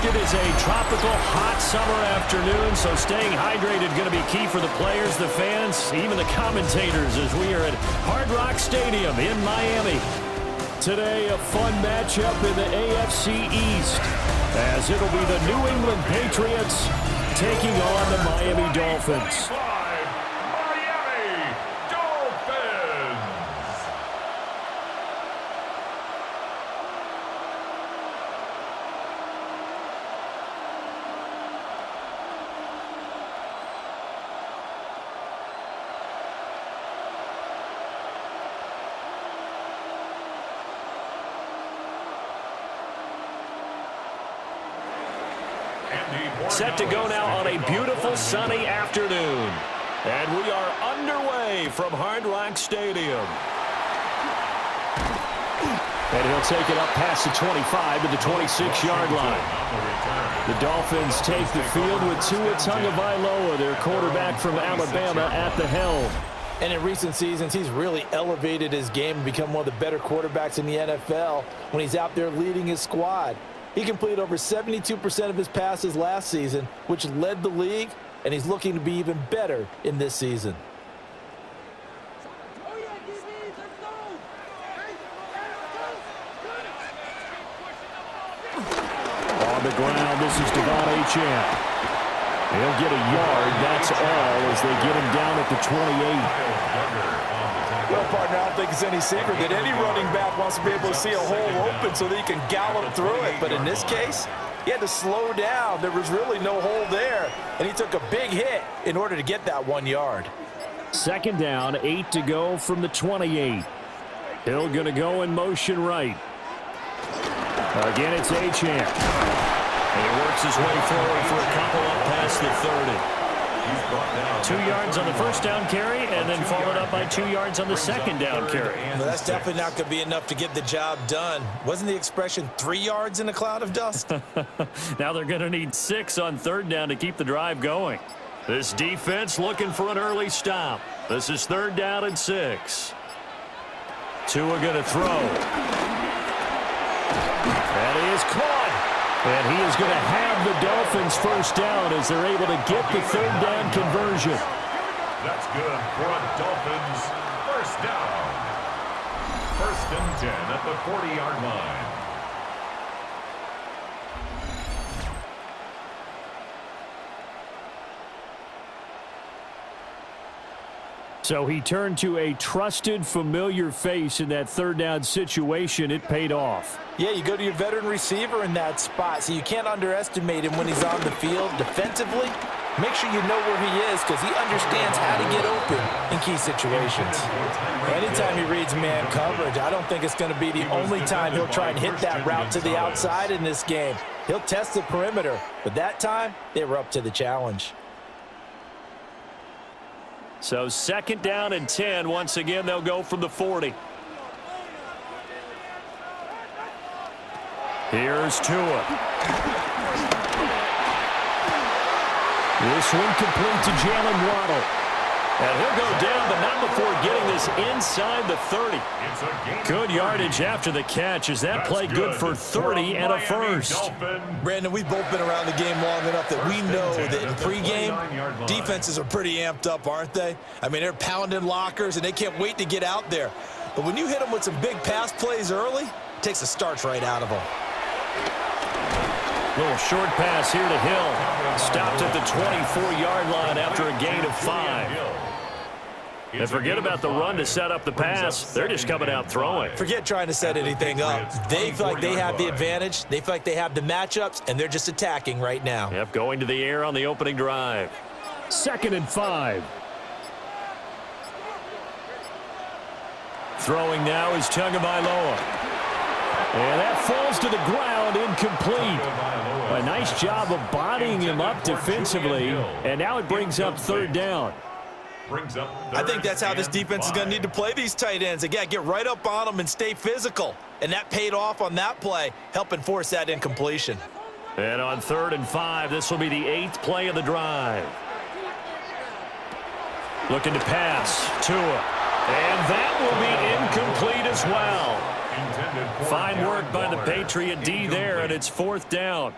It is a tropical hot summer afternoon, so staying hydrated going to be key for the players, the fans, even the commentators as we are at Hard Rock Stadium in Miami. Today, a fun matchup in the AFC East, as it'll be the New England Patriots taking on the Miami Dolphins. Set to go now on a beautiful sunny afternoon. And we are underway from Hard Rock Stadium. And he'll take it up past the 25 to the 26-yard line. The Dolphins take the field with Tua Tagovailoa, their quarterback from Alabama, at the helm. And in recent seasons, he's really elevated his game and become one of the better quarterbacks in the NFL when he's out there leading his squad. He completed over 72% of his passes last season, which led the league, and he's looking to be even better in this season. On the ground, this is Devon Achane. He'll get a yard, that's all, as they get him down at the 28. Well, partner, I don't think it's any secret that any running back wants to be able to see a hole open so that he can gallop through it. But in this case, he had to slow down. There was really no hole there, and he took a big hit in order to get that 1 yard. Second down, 8 to go from the 28. Hill going to go in motion right. Again, it's Achane. And he works his way forward for a couple up past the 30. 2 yards on the first down carry, and then followed up by 2 yards on the second down carry. Well, that's definitely not going to be enough to get the job done. Wasn't the expression 3 yards in a cloud of dust? Now they're going to need 6 on third down to keep the drive going. This defense looking for an early stop. This is third down and 6. Tua going to throw. And he is caught. And he is going to have the Dolphins first down as they're able to get the third down conversion. That's good for a Dolphins first down. First and 10 at the 40-yard line. So he turned to a trusted, familiar face in that third down situation. It paid off. Yeah, you go to your veteran receiver in that spot, so you can't underestimate him when he's on the field defensively. Make sure you know where he is because he understands how to get open in key situations. Anytime he reads man coverage, I don't think it's going to be the only time he'll try and hit that route to the outside in this game. He'll test the perimeter, but that time they were up to the challenge. So second down and 10. Once again, they'll go from the 40. Here's Tua. This one complete to Jalen Waddle. And he'll go down, but not before getting this inside the 30. Good yardage after the catch as that play good for 30 and a first. Brandon, we've both been around the game long enough that we know that in pregame, defenses are pretty amped up, aren't they? I mean, they're pounding lockers, and they can't wait to get out there. But when you hit them with some big pass plays early, it takes the starch right out of them. Little short pass here to Hill. Stopped at the 24-yard line after a gain of 5. And forget about the run to set up the pass. They're just coming out throwing. Forget trying to set anything up. They feel like they have the advantage. They feel like they have the matchups, and they're just attacking right now. Yep, going to the air on the opening drive. Second and 5. Throwing now is Tagovailoa. And that falls to the ground, incomplete. A nice job of bodying him up defensively, and now it brings up third down. I think that's how this defense is going to need to play these tight ends. Again, get right up on them and stay physical. And that paid off on that play, helping force that incompletion. And on third and 5, this will be the 8th play of the drive. Looking to pass. Tua. And that will be incomplete as well. Fine work by the Patriot D there, and it's 4th down.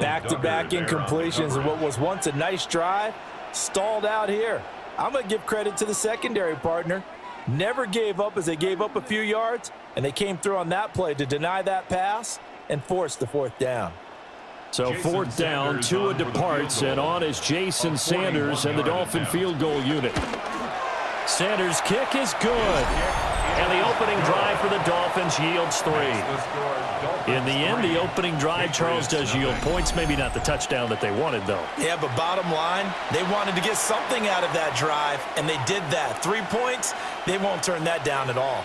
Back-to-back incompletions of what was once a nice drive, stalled out here. I'm going to give credit to the secondary partner. Never gave up as they gave up a few yards, and they came through on that play to deny that pass and force the 4th down. So 4th down, Tua departs, and on is Jason Sanders and the Dolphin field goal unit. Sanders' kick is good. And the opening drive for the Dolphins yields 3. In the end, the opening drive, Charles, does yield points. Maybe not the touchdown that they wanted, though. Yeah, but bottom line, they wanted to get something out of that drive, and they did that. 3 points, they won't turn that down at all.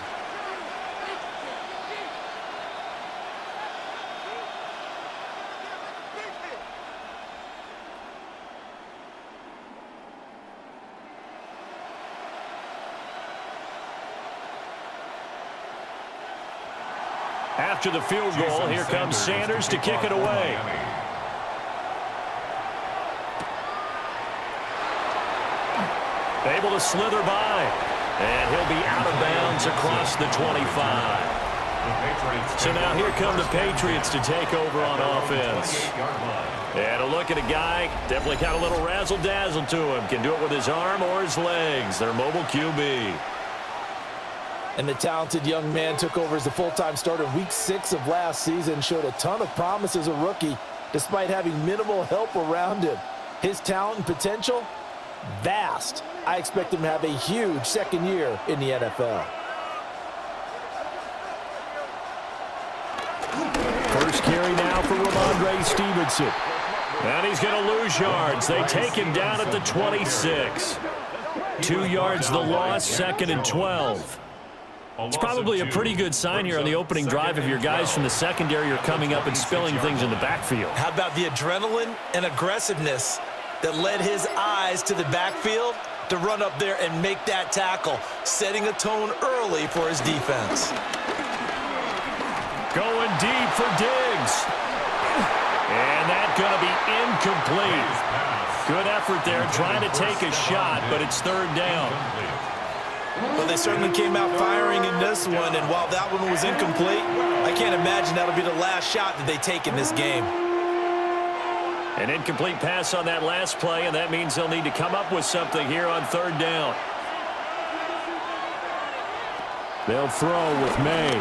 After the field goal, here comes Sanders to kick it away. Able to slither by, and he'll be out of bounds across the 25. So now here come the Patriots to take over on offense. And a look at a guy, definitely got a little razzle-dazzle to him. Can do it with his arm or his legs. Their mobile QB. And the talented young man took over as the full-time starter week 6 of last season, showed a ton of promise as a rookie, despite having minimal help around him. His talent and potential, vast. I expect him to have a huge second year in the NFL. First carry now for Ramondre Stevenson. And he's going to lose yards. They take him down at the 26. 2 yards the loss, 2nd and 12. It's probably a pretty good sign here on the opening drive if your guys from the secondary are coming up and spilling things in the backfield. How about the adrenaline and aggressiveness that led his eyes to the backfield to run up there and make that tackle, setting a tone early for his defense. Going deep for Diggs. And that's going to be incomplete. Good effort there, trying to take a shot, but it's 3rd down. Well, they certainly came out firing in this one, and while that one was incomplete, I can't imagine that'll be the last shot that they take in this game. An incomplete pass on that last play, and that means they'll need to come up with something here on 3rd down. They'll throw with May.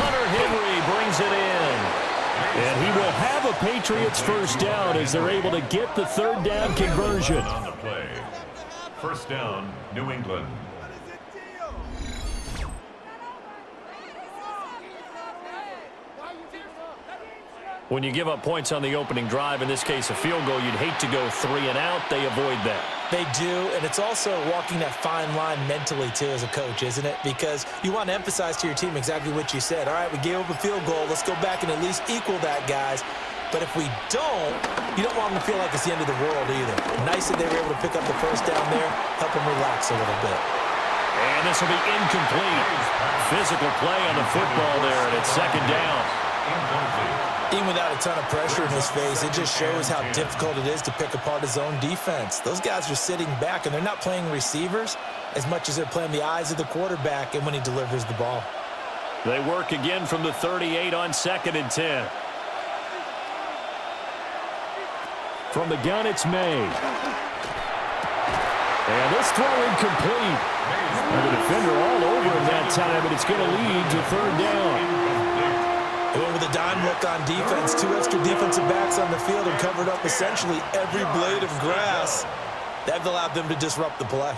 Hunter Henry brings it in. And he will have a Patriots first down as they're able to get the 3rd down conversion. On the play. 1st down, New England. When you give up points on the opening drive, in this case a field goal, you'd hate to go 3 and out. They avoid that. They do, and it's also walking that fine line mentally, too, as a coach, isn't it? Because you want to emphasize to your team exactly what you said. All right, we gave up a field goal. Let's go back and at least equal that, guys. But if we don't, you don't want them to feel like it's the end of the world either. Nice that they were able to pick up the first down there, help them relax a little bit. And this will be incomplete. Physical play on the football there, and it's 2nd down. Even without a ton of pressure in his face, it just shows how difficult it is to pick apart his own defense. Those guys are sitting back, and they're not playing receivers as much as they're playing the eyes of the quarterback and when he delivers the ball. They work again from the 38 on 2nd and 10. From the gun, it's May. And this throw incomplete. And the defender all over him that time, and it's going to lead to 3rd down. They went with a dime look on defense. 2 extra defensive backs on the field and covered up essentially every blade of grass. That allowed them to disrupt the play.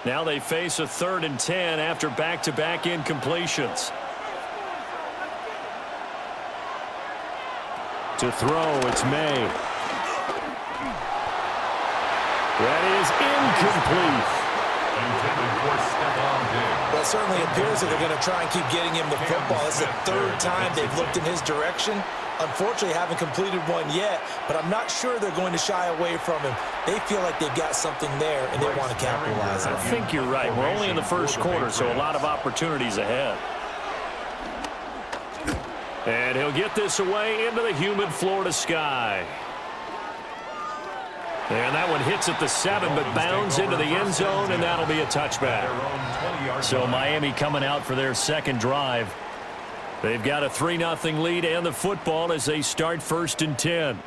Now they face a 3rd and 10 after back-to-back incompletions. To throw, it's May. That is incomplete. Well, it certainly appears that they're going to try and keep getting him the football. It's the 3rd time they've looked in his direction. Unfortunately, haven't completed one yet, but I'm not sure they're going to shy away from him. They feel like they've got something there, and they want to capitalize on it. I think you're right. We're only in the 1st quarter, so a lot of opportunities ahead. And he'll get this away into the humid Florida sky. And that one hits at the 7, but bounds into the end zone, and that'll be a touchback. So Miami coming out for their second drive. They've got a 3-0 lead and the football as they start 1st and 10.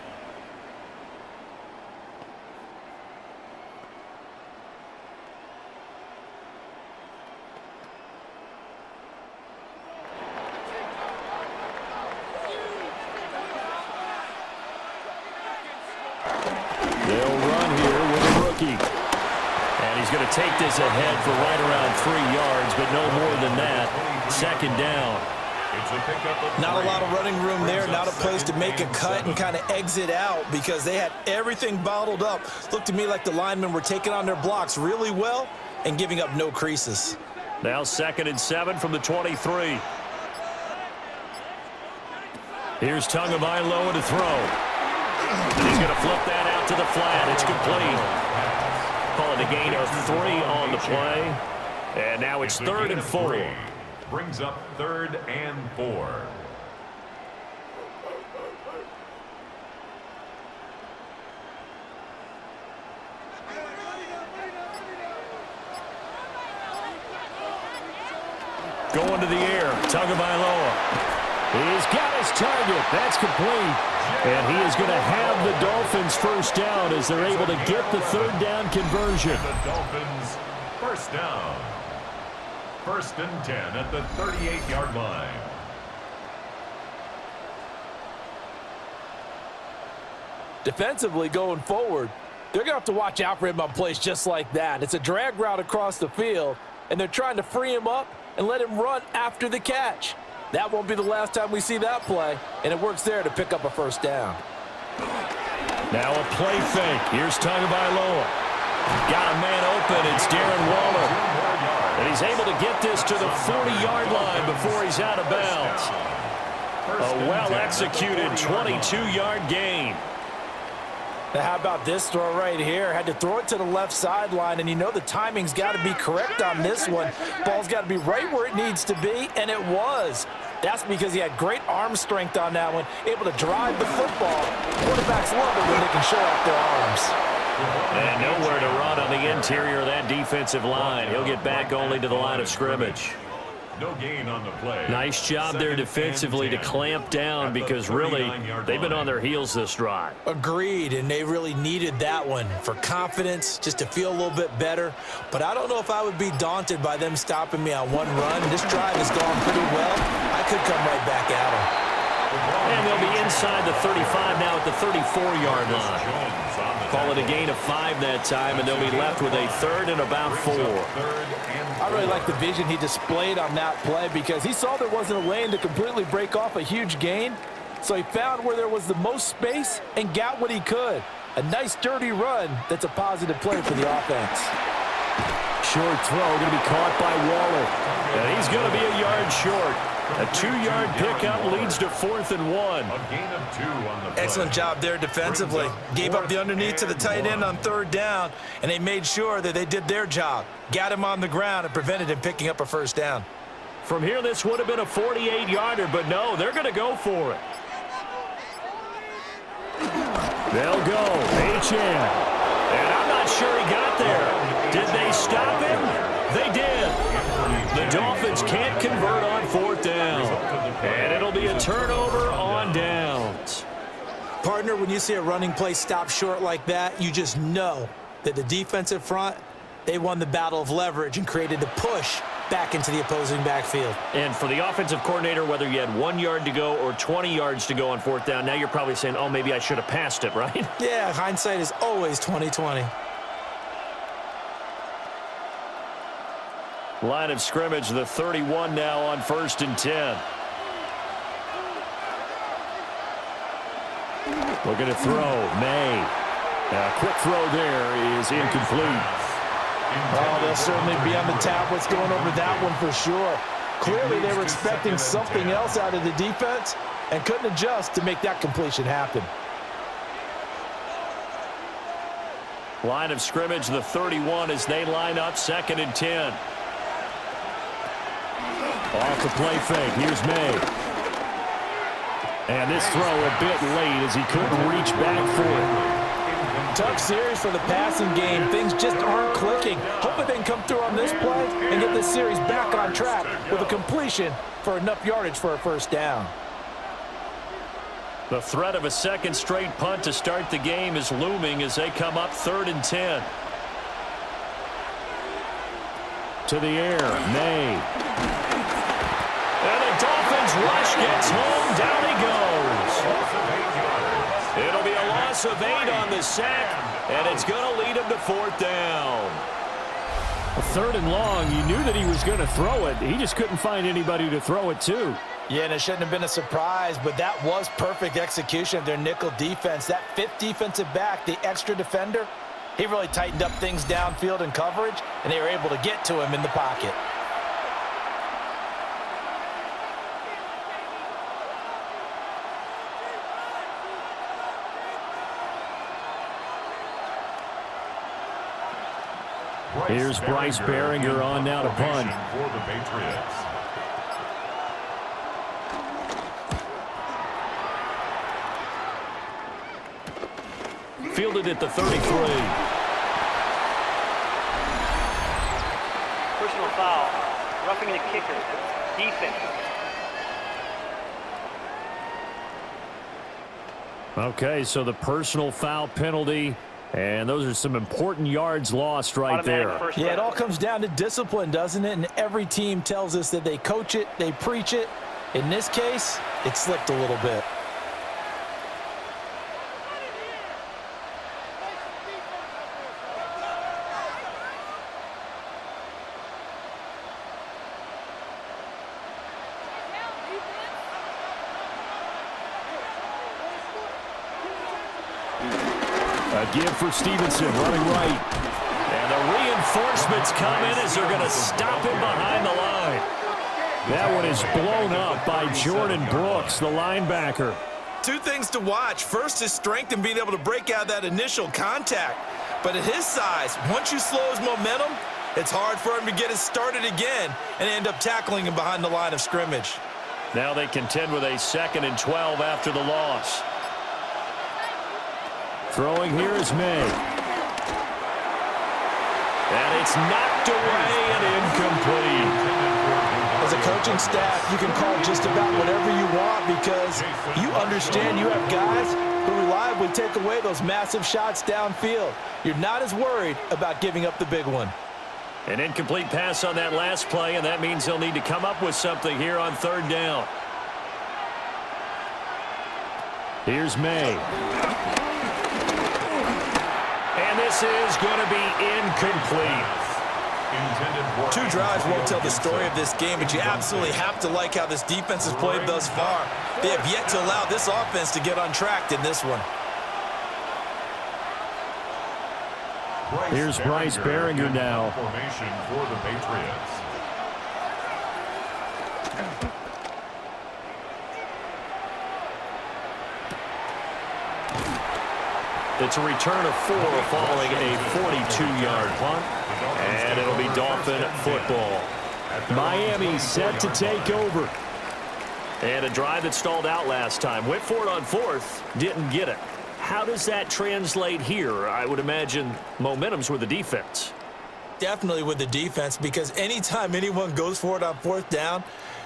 They'll run here with a rookie. And he's going to take this ahead for right around 3 yards, but no more than that. 2nd down. Not a lot of running room there, not a place to make a cut and kind of exit out because they had everything bottled up. Looked to me like the linemen were taking on their blocks really well and giving up no creases. Now 2nd and 7 from the 23. Here's Tagovailoa to throw. And he's going to flip that out to the flat. It's complete. Call it a gain of 3 on the play. And now it's 3rd and 4. Brings up 3rd and 4. Going to the air. Tagovailoa. He's got his target. That's complete. And he is going to have the Dolphins 1st down as they're able to get the 3rd down conversion. The Dolphins 1st down. 1st and 10 at the 38-yard line. Defensively going forward, they're going to have to watch out for him on plays just like that. It's a drag route across the field, and they're trying to free him up and let him run after the catch. That won't be the last time we see that play, and it works there to pick up a 1st down. Now a play fake. Here's Tagovailoa. Got a man open. It's Darren Waller. And he's able to get this to the 40-yard line before he's out of bounds. A well-executed 22-yard gain. Now how about this throw right here? Had to throw it to the left sideline, and you know the timing's got to be correct on this one. Ball's got to be right where it needs to be, and it was. That's because he had great arm strength on that one, able to drive the football. Quarterbacks love it when they can show off their arms. And nowhere to run on the interior of that defensive line. He'll get back only to the line of scrimmage. No gain on the play. Nice job there defensively to clamp down because really they've been on their heels this drive. Agreed, and they really needed that one for confidence, just to feel a little bit better. But I don't know if I would be daunted by them stopping me on one run. This drive has gone pretty well. I could come right back at them. And they'll be inside the 35 now at the 34-yard line. Call it a gain of 5 that time, and they'll be left with a 3rd and about 4. I really like the vision he displayed on that play because he saw there wasn't a lane to completely break off a huge gain. So he found where there was the most space and got what he could. A nice, dirty run that's a positive play for the offense. Short throw going to be caught by Waller. And he's going to be a yard short. A 2-yard pickup leads to 4th and 1. A gain of 2 on the play. Excellent job there defensively. Gave up the underneath to the tight end on 3rd down, and they made sure that they did their job. Got him on the ground and prevented him picking up a 1st down. From here, this would have been a 48-yarder, but no, they're going to go for it. They'll go. H.M. And I'm not sure he got there. Did they stop him? They did. The Dolphins can't convert on 4th down. And it'll be a turnover on downs. Partner, when you see a running play stop short like that, you just know that the defensive front, they won the battle of leverage and created the push back into the opposing backfield. And for the offensive coordinator, whether you had 1 yard to go or 20 yards to go on 4th down, now you're probably saying, oh, maybe I should have passed it, right? Yeah, hindsight is always 20/20. Line of scrimmage, the 31 now on 1st and 10. Looking to throw, May. A quick throw there is incomplete. Oh, they'll certainly be on the tablets going over that one for sure. Clearly they were expecting something else out of the defense and couldn't adjust to make that completion happen. Line of scrimmage, the 31 as they line up 2nd and 10. Off the play fake. Here's May. And this throw a bit late as he couldn't reach back for it. Tough series for the passing game. Things just aren't clicking. Hoping they can come through on this play and get this series back on track with a completion for enough yardage for a first down. The threat of a second straight punt to start the game is looming as they come up 3rd and 10. To the air, May. And the Dolphins rush gets home. Down he goes. It'll be a loss of 8 on the sack, and it's going to lead him to 4th down. 3rd and long, you knew that he was going to throw it. He just couldn't find anybody to throw it to. Yeah, and it shouldn't have been a surprise, but that was perfect execution of their nickel defense. That 5th defensive back, the extra defender, he really tightened up things downfield in coverage, and they were able to get to him in the pocket. Here's Bryce Behringer on now to punt. For the Patriots. Fielded at the 33. Personal foul. Roughing the kicker. Defense. Okay, so the personal foul penalty, and those are some important yards lost right there. Yeah, it all comes down to discipline, doesn't it? And every team tells us that they coach it, they preach it. In this case, it slipped a little bit. A give for Stevenson, running right. And the reinforcements come in as they're going to stop him behind the line. That one is blown up by Jordan Brooks, the linebacker. Two things to watch. First, his strength and being able to break out that initial contact. But at his size, once you slow his momentum, it's hard for him to get it started again and end up tackling him behind the line of scrimmage. Now they contend with a 2nd and 12 after the loss. Throwing here is May. And it's knocked away and incomplete. As a coaching staff, you can call just about whatever you want because you understand you have guys who reliably take away those massive shots downfield. You're not as worried about giving up the big one. An incomplete pass on that last play, and that means they'll need to come up with something here on 3rd down. Here's May. And this is going to be incomplete. Two drives won't tell the story of this game, but you absolutely have to like how this defense has played thus far. They have yet to allow this offense to get untracked in this one. Here's Bryce Behringer now. Formation for the Patriots. It's a return of 4 following a 42-yard punt, and it'll be Dolphin football. Miami set to take over. And a drive that stalled out last time. Went for it on 4th, didn't get it. How does that translate here? I would imagine momentum's with the defense. Definitely with the defense, because anytime anyone goes for it on 4th down,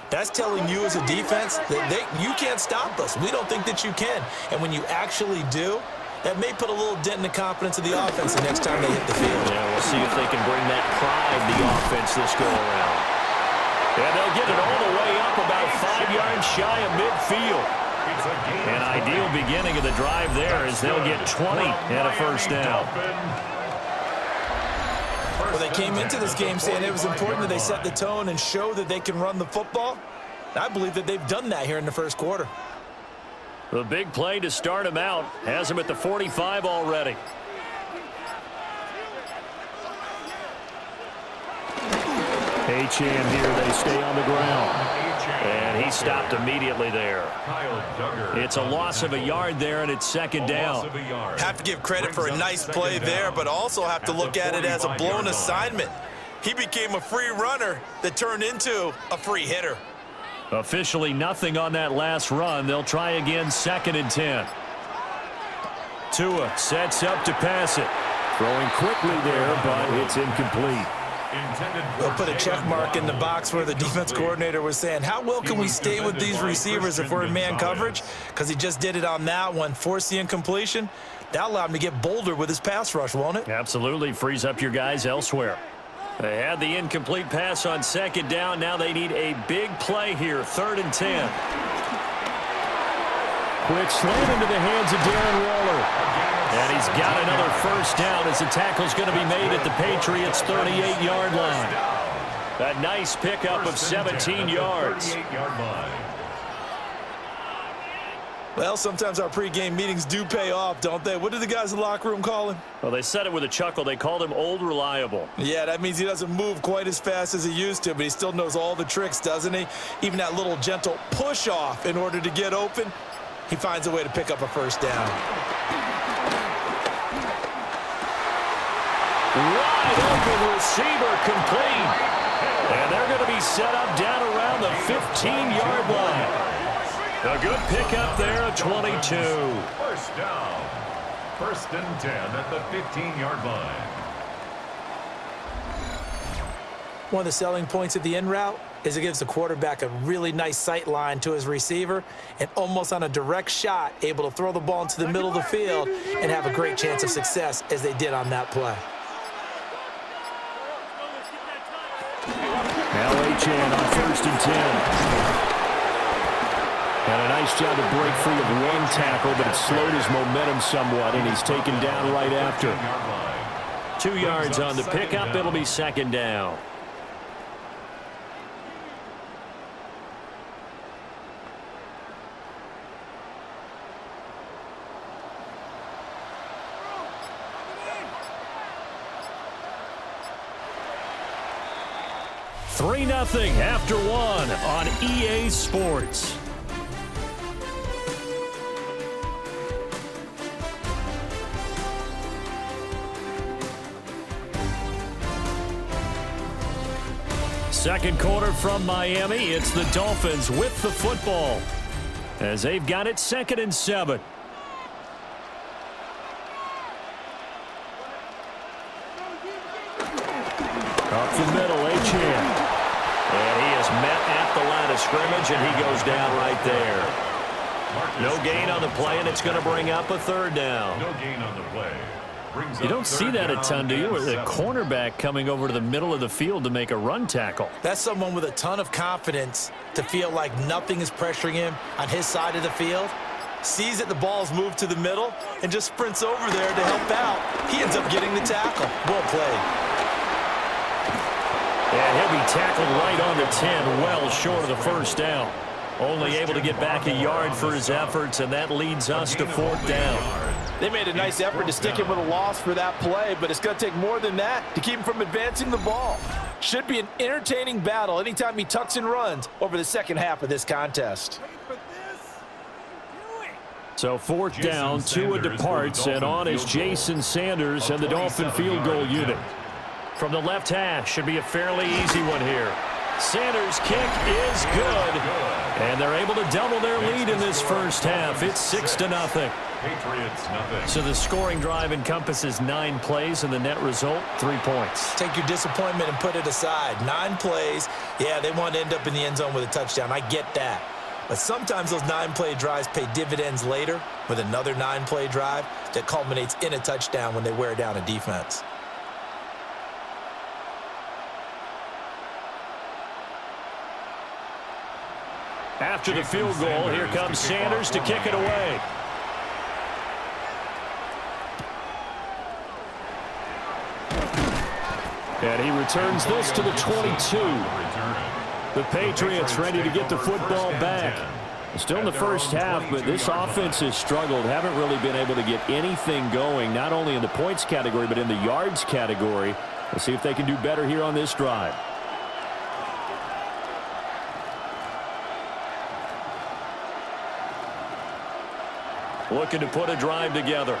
that's telling you as a defense that you can't stop us. We don't think that you can. And when you actually do, that may put a little dent in the confidence of the offense the next time they hit the field. Yeah, we'll see if they can bring that pride to the offense this go-around. And they'll get it all the way up about 5 yards shy of midfield. An ideal beginning of the drive there as they'll get 20 and a first down. Well, they came into this game saying it was important that they set the tone and show that they can run the football. I believe that they've done that here in the first quarter. The big play to start him out has him at the 45 already. Achane here, they stay on the ground. And he stopped immediately there. It's a loss of a yard there, and it's 2nd down. Have to give credit for a nice play there, but also have to look at it as a blown assignment. He became a free runner that turned into a free hitter. Officially nothing on that last run. They'll try again, 2nd and 10. Tua sets up to pass it. Throwing quickly there, but it's incomplete. We'll put a check mark in the box where the defense coordinator was saying, how well can we stay with these receivers if we're in man coverage? Because he just did it on that one, forced the incompletion. That allowed him to get bolder with his pass rush, won't it? Absolutely. Frees up your guys elsewhere. They had the incomplete pass on second down. Now they need a big play here, 3rd and 10. Quick slant into the hands of Darren Waller. And he's got another first down as the tackle's going to be made at the Patriots' 38-yard line. A nice pickup of 17 yards. Well, sometimes our pregame meetings do pay off, don't they? What do the guys in the locker room call him? Well, they said it with a chuckle. They called him Old Reliable. Yeah, that means he doesn't move quite as fast as he used to, but he still knows all the tricks, doesn't he? Even that little gentle push-off in order to get open, he finds a way to pick up a first down. Wide open receiver complete. And they're going to be set up down around the 15-yard line. A good pickup there at 22. First down. 1st and 10 at the 15-yard line. One of the selling points of the in route is it gives the quarterback a really nice sight line to his receiver and almost on a direct shot able to throw the ball into the middle of the field and have a great chance of success as they did on that play. Now Achane on 1st and 10. And a nice job to break free of one tackle, but it slowed his momentum somewhat, and he's taken down right after. 2 yards on the pickup. It'll be 2nd down. Three 3-0 after one on EA Sports. Second quarter from Miami. It's the Dolphins with the football as they've got it 2nd and 7. Up the middle, Achane. And he is met at the line of scrimmage, and he goes down right there. No gain on the play, and it's going to bring up a 3rd down. No gain on the play. You don't see that a ton, do you? With a cornerback coming over to the middle of the field to make a run tackle. That's someone with a ton of confidence to feel like nothing is pressuring him on his side of the field. Sees that the ball's moved to the middle and just sprints over there to help out. He ends up getting the tackle. Well played. And he'll be tackled right on the 10, well short of the first down. Only able to get back a yard for his efforts, and that leads us to 4th down. They made a nice effort to stick him with a loss for that play, but it's going to take more than that to keep him from advancing the ball. Should be an entertaining battle anytime he tucks and runs over the second half of this contest. So 4th down, Tua departs, and on is Jason Sanders and the Dolphin field goal unit. From the left hash, should be a fairly easy one here. Sanders' kick is good, and they're able to double their lead in this first half. It's 6-0. Patriots nothing. So the scoring drive encompasses 9 plays, and the net result, 3 points. Take your disappointment and put it aside. 9 plays. Yeah, they want to end up in the end zone with a touchdown. I get that. But sometimes those 9-play drives pay dividends later with another 9-play drive that culminates in a touchdown when they wear down a defense. After the field goal, here comes Sanders to kick it away. And he returns this to the 22. The Patriots ready to get the football back. Still in the first half, but this offense has struggled. Haven't really been able to get anything going, not only in the points category, but in the yards category. Let's see if they can do better here on this drive. Looking to put a drive together.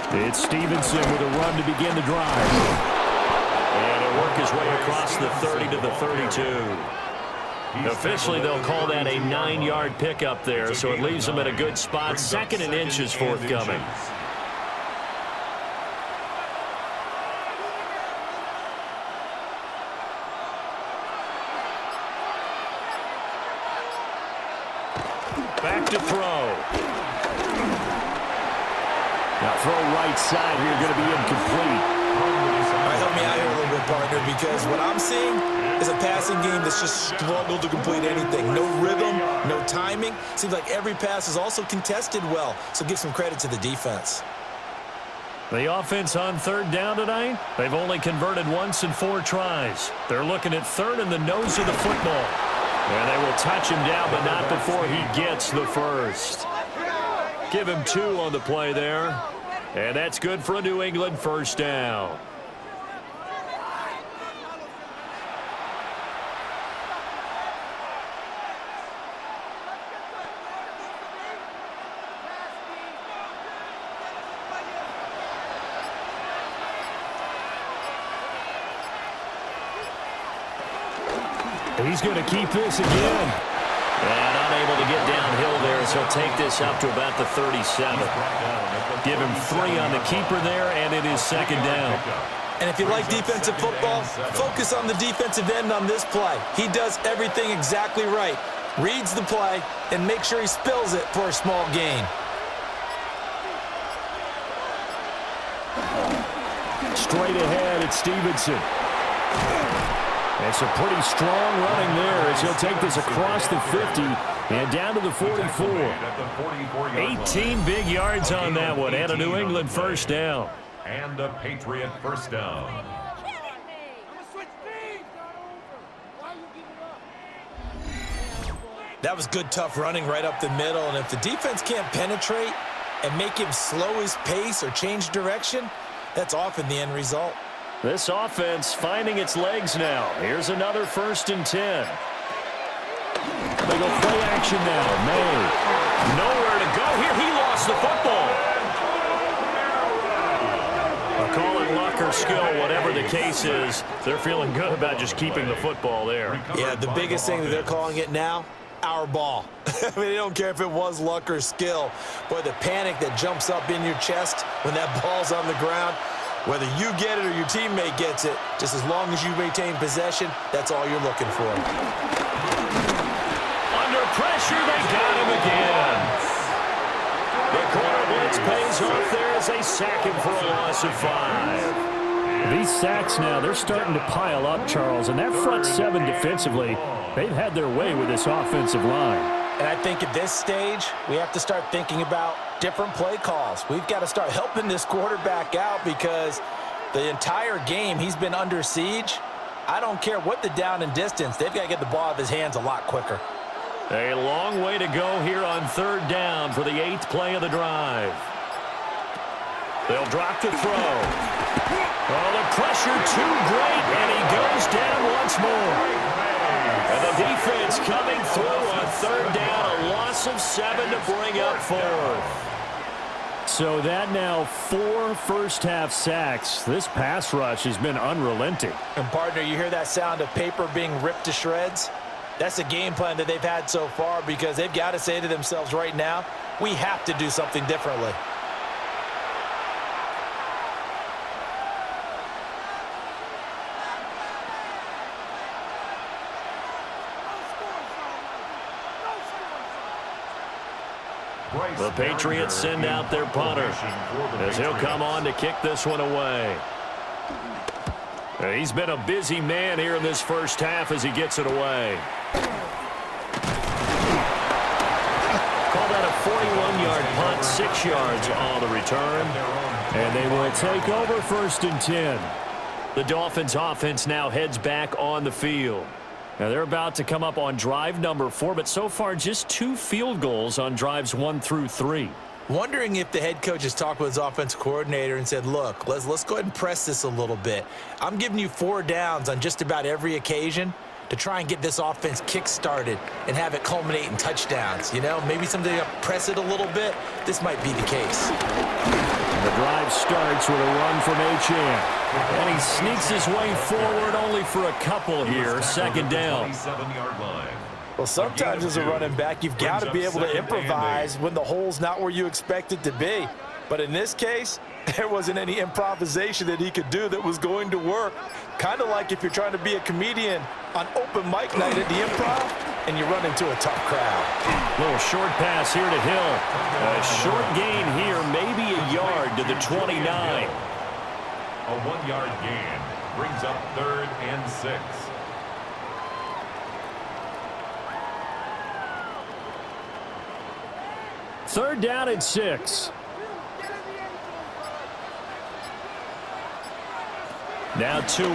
It's Stevenson with a run to begin the drive. And he'll work his way across the 30 to the 32. Officially, they'll call that a 9-yard pickup there, so it leaves them in a good spot. 2nd and inches forthcoming. Back to throw. Now throw right side here, going to be incomplete. All right, help me out here a little bit, partner, because what I'm seeing is a passing game that's just struggled to complete anything. No rhythm, no timing. Seems like every pass is also contested well, so give some credit to the defense. The offense on 3rd down tonight, they've only converted once in 4 tries. They're looking at 3rd in the nose of the football. And they will touch him down, but not before he gets the first. Give him 2 on the play there. And that's good for a New England 1st down. He's going to keep this again. And unable to get downhill there, so he'll take this up to about the 37. Give him 3 on the keeper there, and it is 2nd down. And if you like defensive football, focus on the defensive end on this play. He does everything exactly right. Reads the play and makes sure he spills it for a small gain. Straight ahead, it's Stevenson. It's a pretty strong running there as he'll take this across the 50 and down to the 44. 18 big yards on that one, and a New England 1st down. And a Patriot 1st down. That was good, tough running right up the middle, and if the defense can't penetrate and make him slow his pace or change direction, that's often the end result. This offense finding its legs now. Here's another 1st and 10. They go play action now. May. Nowhere to go here. He lost the football. I'll call it luck or skill, whatever the case is. They're feeling good about just keeping the football there. Yeah, the biggest thing that they're calling it now, our ball. I mean, they don't care if it was luck or skill. Boy, the panic that jumps up in your chest when that ball's on the ground, whether you get it or your teammate gets it, just as long as you maintain possession, that's all you're looking for. Under pressure, they got him again. The corner blitz pays off there as they sack him for a loss of 5. These sacks now, they're starting to pile up, Charles, and that front 7 defensively, they've had their way with this offensive line. And I think at this stage, we have to start thinking about different play calls. We've got to start helping this quarterback out because the entire game he's been under siege. I don't care what the down and distance. They've got to get the ball out of his hands a lot quicker. A long way to go here on 3rd down for the 8th play of the drive. They'll drop to throw. Oh, the pressure too great, and he goes down once more. And the defense coming through on 3rd down, a loss of 7 to bring up 4th. So that now 4 first-half sacks. This pass rush has been unrelenting. And, partner, you hear that sound of paper being ripped to shreds? That's the game plan that they've had so far because they've got to say to themselves right now, we have to do something differently. The Patriots send out their punter as he'll come on to kick this one away. He's been a busy man here in this first half as he gets it away. Call that a 41-yard punt, 6 yards on the return. And they will take over 1st and 10. The Dolphins offense now heads back on the field. Now, they're about to come up on drive number 4, but so far just 2 field goals on drives 1 through 3. Wondering if the head coach has talked with his offensive coordinator and said, look, let's go ahead and press this a little bit. I'm giving you 4 downs on just about every occasion to try and get this offense kick-started and have it culminate in touchdowns. You know, maybe someday I'll press it a little bit. This might be the case. The drive starts with a run from Achane. And he sneaks his way forward only for a couple here. 2nd down. 27-yard line. Well, sometimes as a running back, you've got to be able to improvise when the hole's not where you expect it to be. But in this case, there wasn't any improvisation that he could do that was going to work. Kind of like if you're trying to be a comedian on open mic night at the Improv and you run into a tough crowd. Little short pass here to Hill. A short gain here, maybe a yard to the 29. A 1-yard gain brings up 3rd and 6. Third down and 6. Now Tua.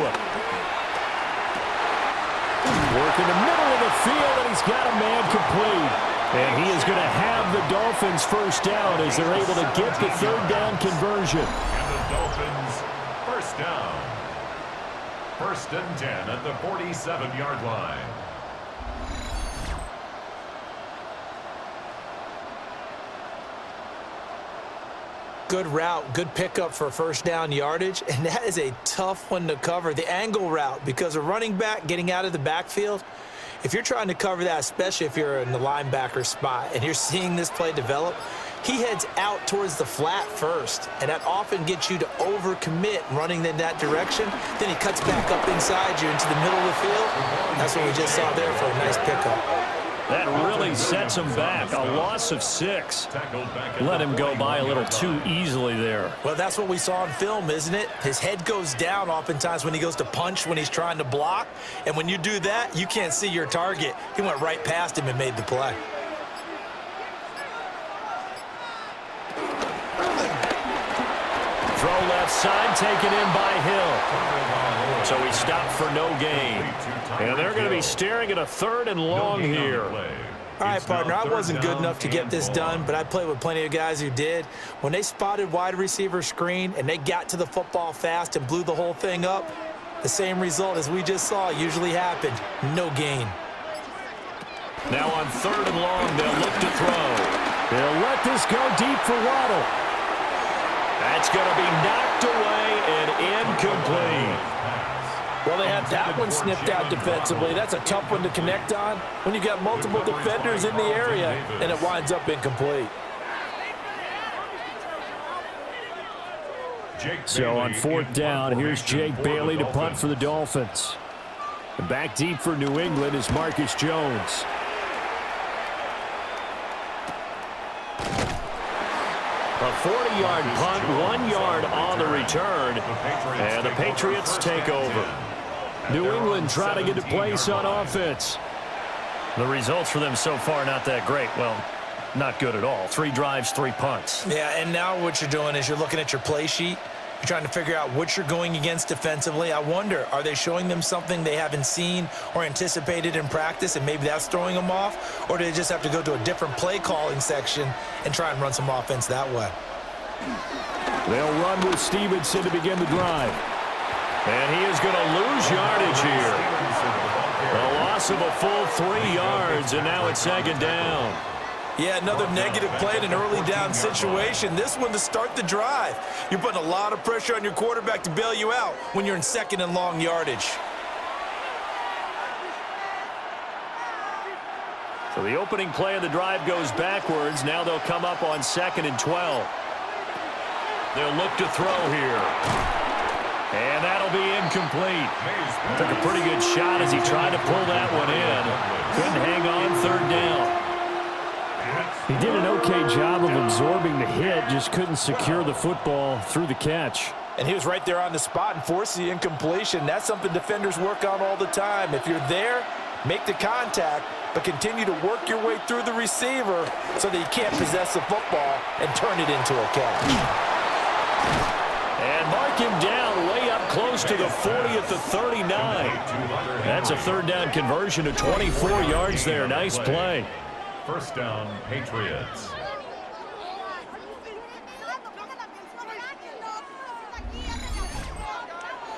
Work in the middle of the field, and he's got a man complete. And he is going to have the Dolphins first down as they're able to get the third down conversion. And the Dolphins first down. 1st and 10 at the 47-yard line. Good route, good pickup for first down yardage, and that is a tough one to cover. The angle route, because a running back getting out of the backfield, if you're trying to cover that, especially if you're in the linebacker spot and you're seeing this play develop, he heads out towards the flat first, and that often gets you to overcommit running in that direction. Then he cuts back up inside you into the middle of the field. That's what we just saw there for a nice pickup. That really sets him back. A loss of 6. Let him go by a little too easily there. Well, that's what we saw in film, isn't it? His head goes down oftentimes when he goes to punch, when he's trying to block. And when you do that, you can't see your target. He went right past him and made the play. Throw left side, taken in by Hill. So he stopped for no gain. And they're going to be staring at a 3rd and long here. All right, partner, I wasn't good enough to get this done, but I played with plenty of guys who did. When they spotted wide receiver screen and they got to the football fast and blew the whole thing up, the same result as we just saw usually happened. No gain. Now on 3rd and long, they'll look to throw. They'll let this go deep for Waddle. That's going to be knocked away and incomplete. Well, they had that one snipped out defensively. That's a tough one to connect on when you've got multiple defenders in the area, and it winds up incomplete. So on 4th down, here's Jake Bailey to punt for the Dolphins. And back deep for New England is Marcus Jones. A 40-yard punt, 1 yard on the return, and the Patriots take over. New England trying to get to place on offense. The results for them so far not that great. Well, not good at all. 3 drives, 3 punts. Yeah, and now what you're doing is you're looking at your play sheet. You're trying to figure out what you're going against defensively. I wonder, are they showing them something they haven't seen or anticipated in practice, and maybe that's throwing them off? Or do they just have to go to a different play calling section and try and run some offense that way? They'll run with Stevenson to begin the drive. And he is going to lose yardage here. A loss of a full 3 yards, and now it's 2nd down. Yeah, another negative play in an early down situation. This one to start the drive. You're putting a lot of pressure on your quarterback to bail you out when you're in 2nd and long yardage. So the opening play of the drive goes backwards. Now they'll come up on 2nd and 12. They'll look to throw here. And that'll be incomplete. Took a pretty good shot as he tried to pull that one in. Couldn't hang on 3rd down. He did an okay job of absorbing the hit, just couldn't secure the football through the catch. And he was right there on the spot and forced the incompletion. That's something defenders work on all the time. If you're there, make the contact, but continue to work your way through the receiver so that you can't possess the football and turn it into a catch. And mark him down way up close to the 40 at the 39. That's a 3rd down conversion of 24 yards there. Nice play. First down, Patriots.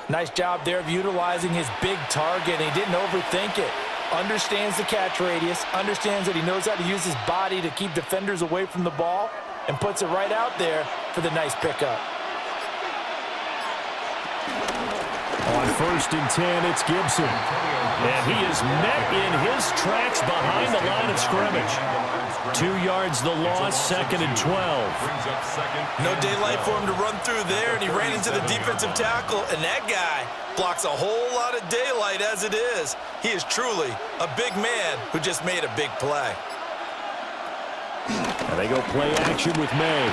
Nice job there of utilizing his big target. He didn't overthink it. Understands the catch radius, understands that he knows how to use his body to keep defenders away from the ball, and puts it right out there for the nice pickup. On first and 10, it's Gibson. And he is met in his tracks behind the line of scrimmage. 2 yards the loss, second and 12. No daylight for him to run through there, and he ran into the defensive tackle, and that guy blocks a whole lot of daylight as it is. He is truly a big man who just made a big play. And they go play action with May.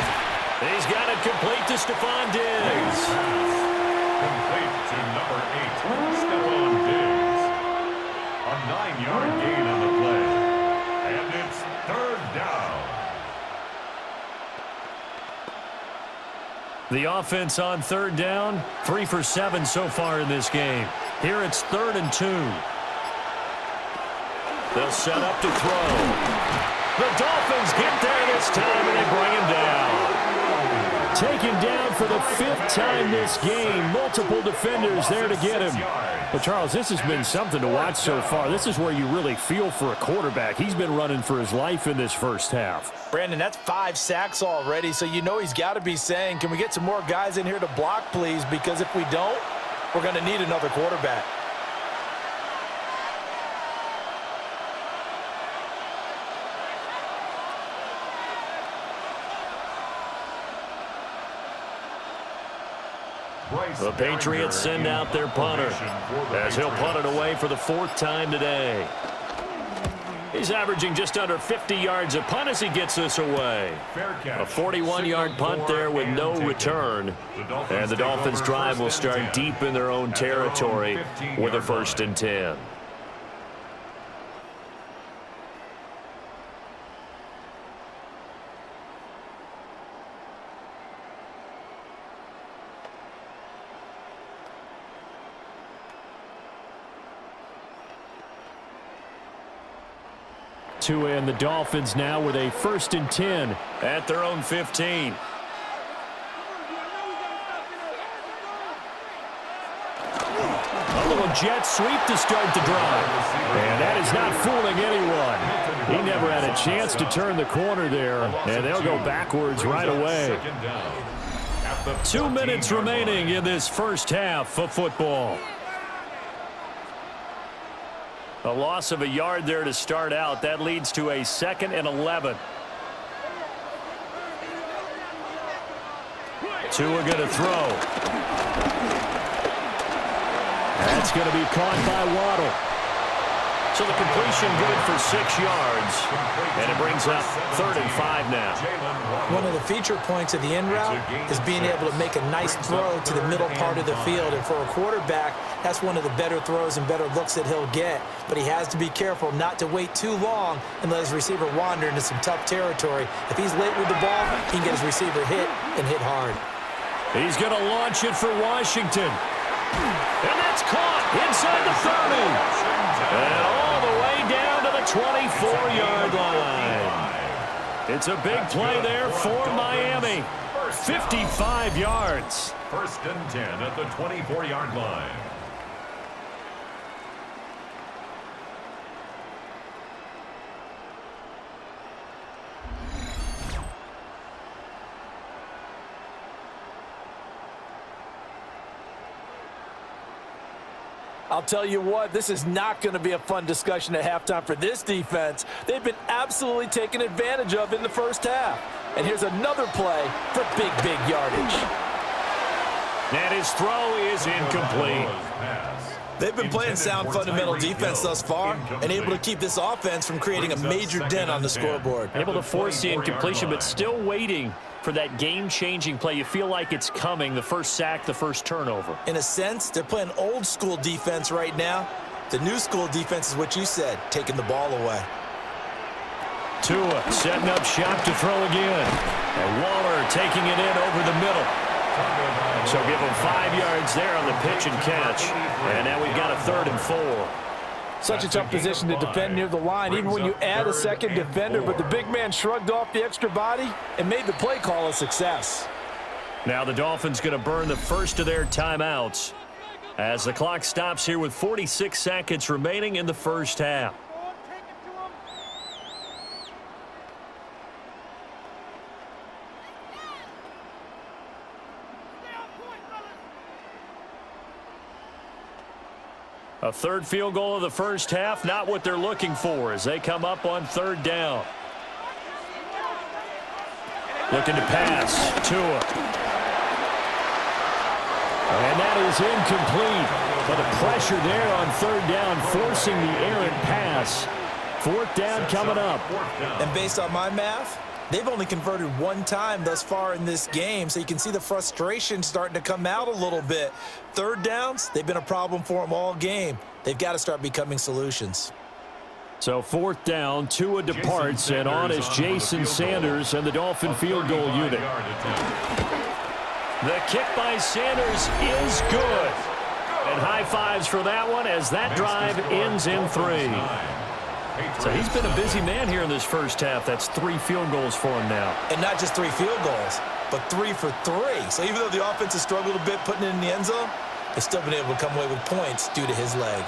He's got it complete to Stephon Diggs. Complete to number 8, Stephon Diggs. A 9-yard gain on the play. And it's third down. The offense on third down, 3 for 7 so far in this game. Here it's 3rd and 2. They'll set up to throw. The Dolphins get there this time, and they bring him down. Taken down for the 5th time this game. Multiple defenders there to get him. But, Charles, this has been something to watch so far. This is where you really feel for a quarterback. He's been running for his life in this first half. Brandon, that's 5 sacks already, so you know he's got to be saying, can we get some more guys in here to block, please? Because if we don't, we're going to need another quarterback. The Patriots send out their punter as he'll punt it away for the 4th time today. He's averaging just under 50 yards a punt as he gets this away. A 41-yard punt there with no return. And the Dolphins' drive will start deep in their own territory with a 1st and 10. And the Dolphins now with a 1st and 10 at their own 15. A little jet sweep to start the drive. And that is not fooling anyone. He never had a chance to turn the corner there, and they'll go backwards right away. 2 minutes remaining in this first half of football. A loss of a yard there to start out. That leads to a 2nd and 11. Tua going to throw. That's going to be caught by Waddle. So the completion good for 6 yards. And it brings up 3rd and 5 now. One of the feature points of the in route is being able to make a nice throw to the middle part of the field. And for a quarterback, that's one of the better throws and better looks that he'll get. But he has to be careful not to wait too long and let his receiver wander into some tough territory. If he's late with the ball, he can get his receiver hit and hit hard. He's going to launch it for Washington. And that's caught inside the 30. And all the way down to the 24-yard line. It's a big play there for Miami. 55 yards. 1st and 10 at the 24-yard line. I'll tell you what, this is not going to be a fun discussion at halftime for this defense. They've been absolutely taken advantage of in the first half. And here's another play for big yardage. And his throw is incomplete. They've been playing sound fundamental defense thus far and able to keep this offense from creating a major dent on the scoreboard. Able to force the incompletion, but still waiting for that game-changing play. You feel like it's coming, the first sack, the first turnover. In a sense, they're playing old-school defense right now. The new-school defense is what you said, taking the ball away. Tua setting up shop to throw again. And Waller taking it in over the middle. So give him 5 yards there on the pitch and catch. And now we've got a 3rd and 4. Such a tough position to defend near the line, even when you add a second defender. But the big man shrugged off the extra body and made the play call a success. Now the Dolphins going to burn the first of their timeouts as the clock stops here with 46 seconds remaining in the first half. A third field goal of the first half, not what they're looking for as they come up on third down. Looking to pass. Tua. And that is incomplete. But the pressure there on third down, forcing the errant pass. Fourth down coming up. And based on my math, they've only converted one time thus far in this game, so you can see the frustration starting to come out a little bit. Third downs, they've been a problem for them all game. They've got to start becoming solutions. So fourth down, Tua departs, and on is Jason Sanders and the Dolphin field goal unit. The kick by Sanders is good. And high fives for that one as that drive ends in 3. So he's been a busy man here in this first half. That's 3 field goals for him now. And not just 3 field goals, but 3 for 3. So even though the offense has struggled a bit putting it in the end zone, they've still been able to come away with points due to his leg.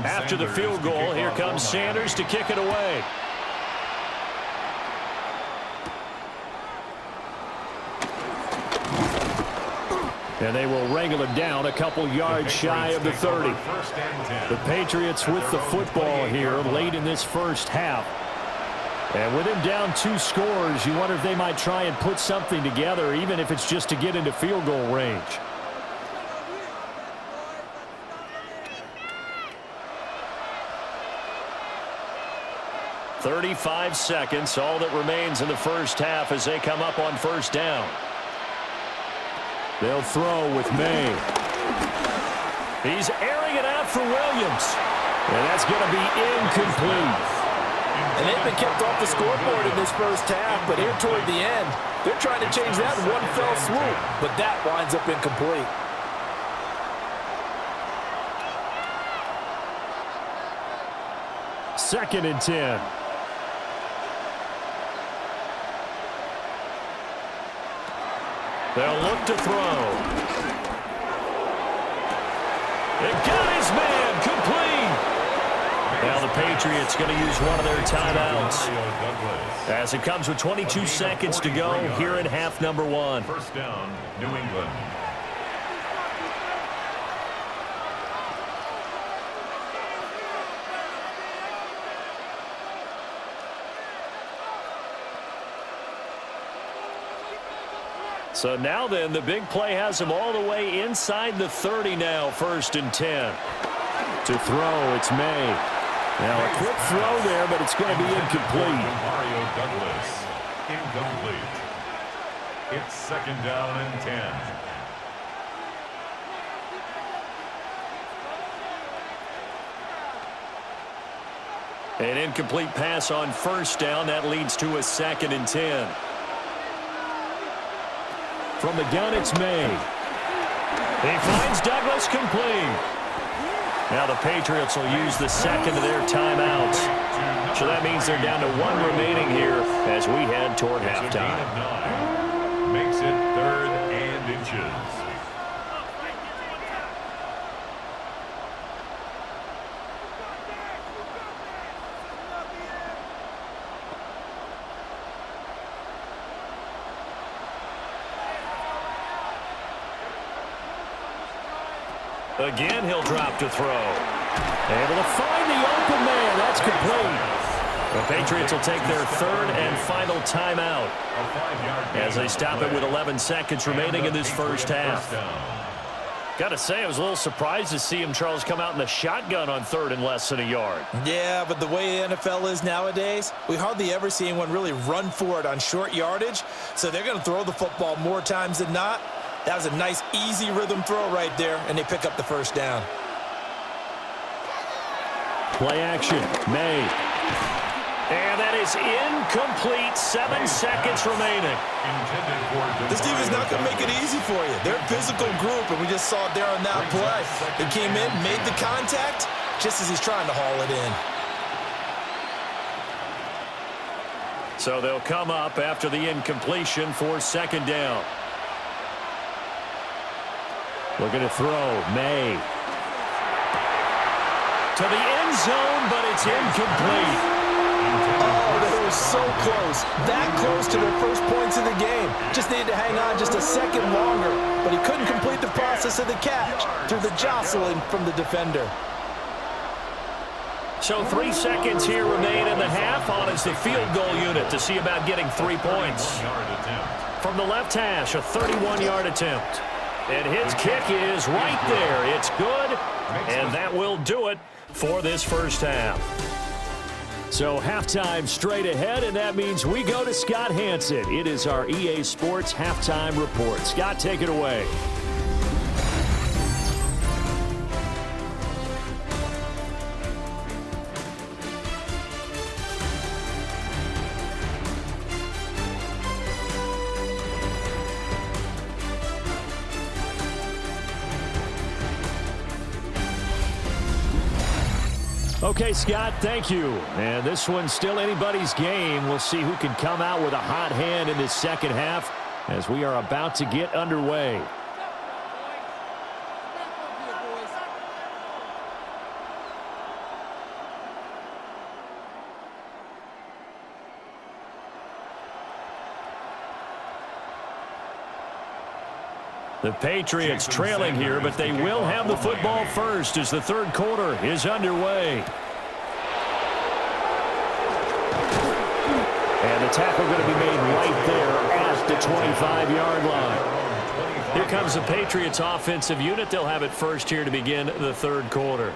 After the field goal, here comes Sanders to kick it away. And they will wrangle him down a couple yards shy of the 30. The Patriots with the football here late in this first half. And with him down 2 scores, you wonder if they might try and put something together, even if it's just to get into field goal range. 35 seconds, all that remains in the first half as they come up on first down. They'll throw with May. He's airing it out for Williams. And that's going to be incomplete. And they've been kept off the scoreboard in this first half, but here toward the end, they're trying to change that in one fell swoop, but that winds up incomplete. Second and 10. They'll look to throw. They got his man complete. Now the Patriots going to use one of their timeouts as it comes with 22 seconds to go here in half number 1. First down, New England. So now then, the big play has him all the way inside the 30 now, first and 10. To throw, it's May. Now a quick throw there, but it's going to be incomplete. Mario Douglas, incomplete. It's second down and 10. An incomplete pass on first down. That leads to a second and 10. From the gun, it's May. He finds Douglas complete. Now the Patriots will use the second of their timeouts. So that means they're down to 1 remaining here as we head toward halftime. Makes it 3rd and inches. Again, he'll drop to throw. Able to find the open man. That's complete. The Patriots will take their 3rd and final timeout as they stop it with 11 seconds remaining in this first half. Got to say, I was a little surprised to see him, Charles, come out in the shotgun on 3rd and less than a yard. Yeah, but the way the NFL is nowadays, we hardly ever see anyone really run for it on short yardage. So they're going to throw the football more times than not. That was a nice, easy rhythm throw right there, and they pick up the first down. Play action, May. And that is incomplete. 7 seconds remaining. This team is not going to make it easy for you. They're a physical group, and we just saw it there on that play. They came in, made the contact, just as he's trying to haul it in. So they'll come up after the incompletion for second down. Looking to throw, May. To the end zone, but it's incomplete. Oh, they were so close. That close to their first points of the game. Just needed to hang on just a second longer, but he couldn't complete the process of the catch through the jostling from the defender. So 3 seconds here remain in the half on as the field goal unit to see about getting 3 points. From the left hash, a 31-yard attempt. And his kick is right there. It's good, and that will do it for this first half. So halftime straight ahead, and that means we go to Scott Hansen. It is our EA Sports Halftime Report. Scott, take it away. Okay, Scott, thank you. And this one's still anybody's game. We'll see who can come out with a hot hand in this second half as we are about to get underway. The Patriots trailing here, but they will have the football first as the third quarter is underway. And the tackle going to be made right there at the 25-yard line. Here comes the Patriots offensive unit. They'll have it first here to begin the third quarter.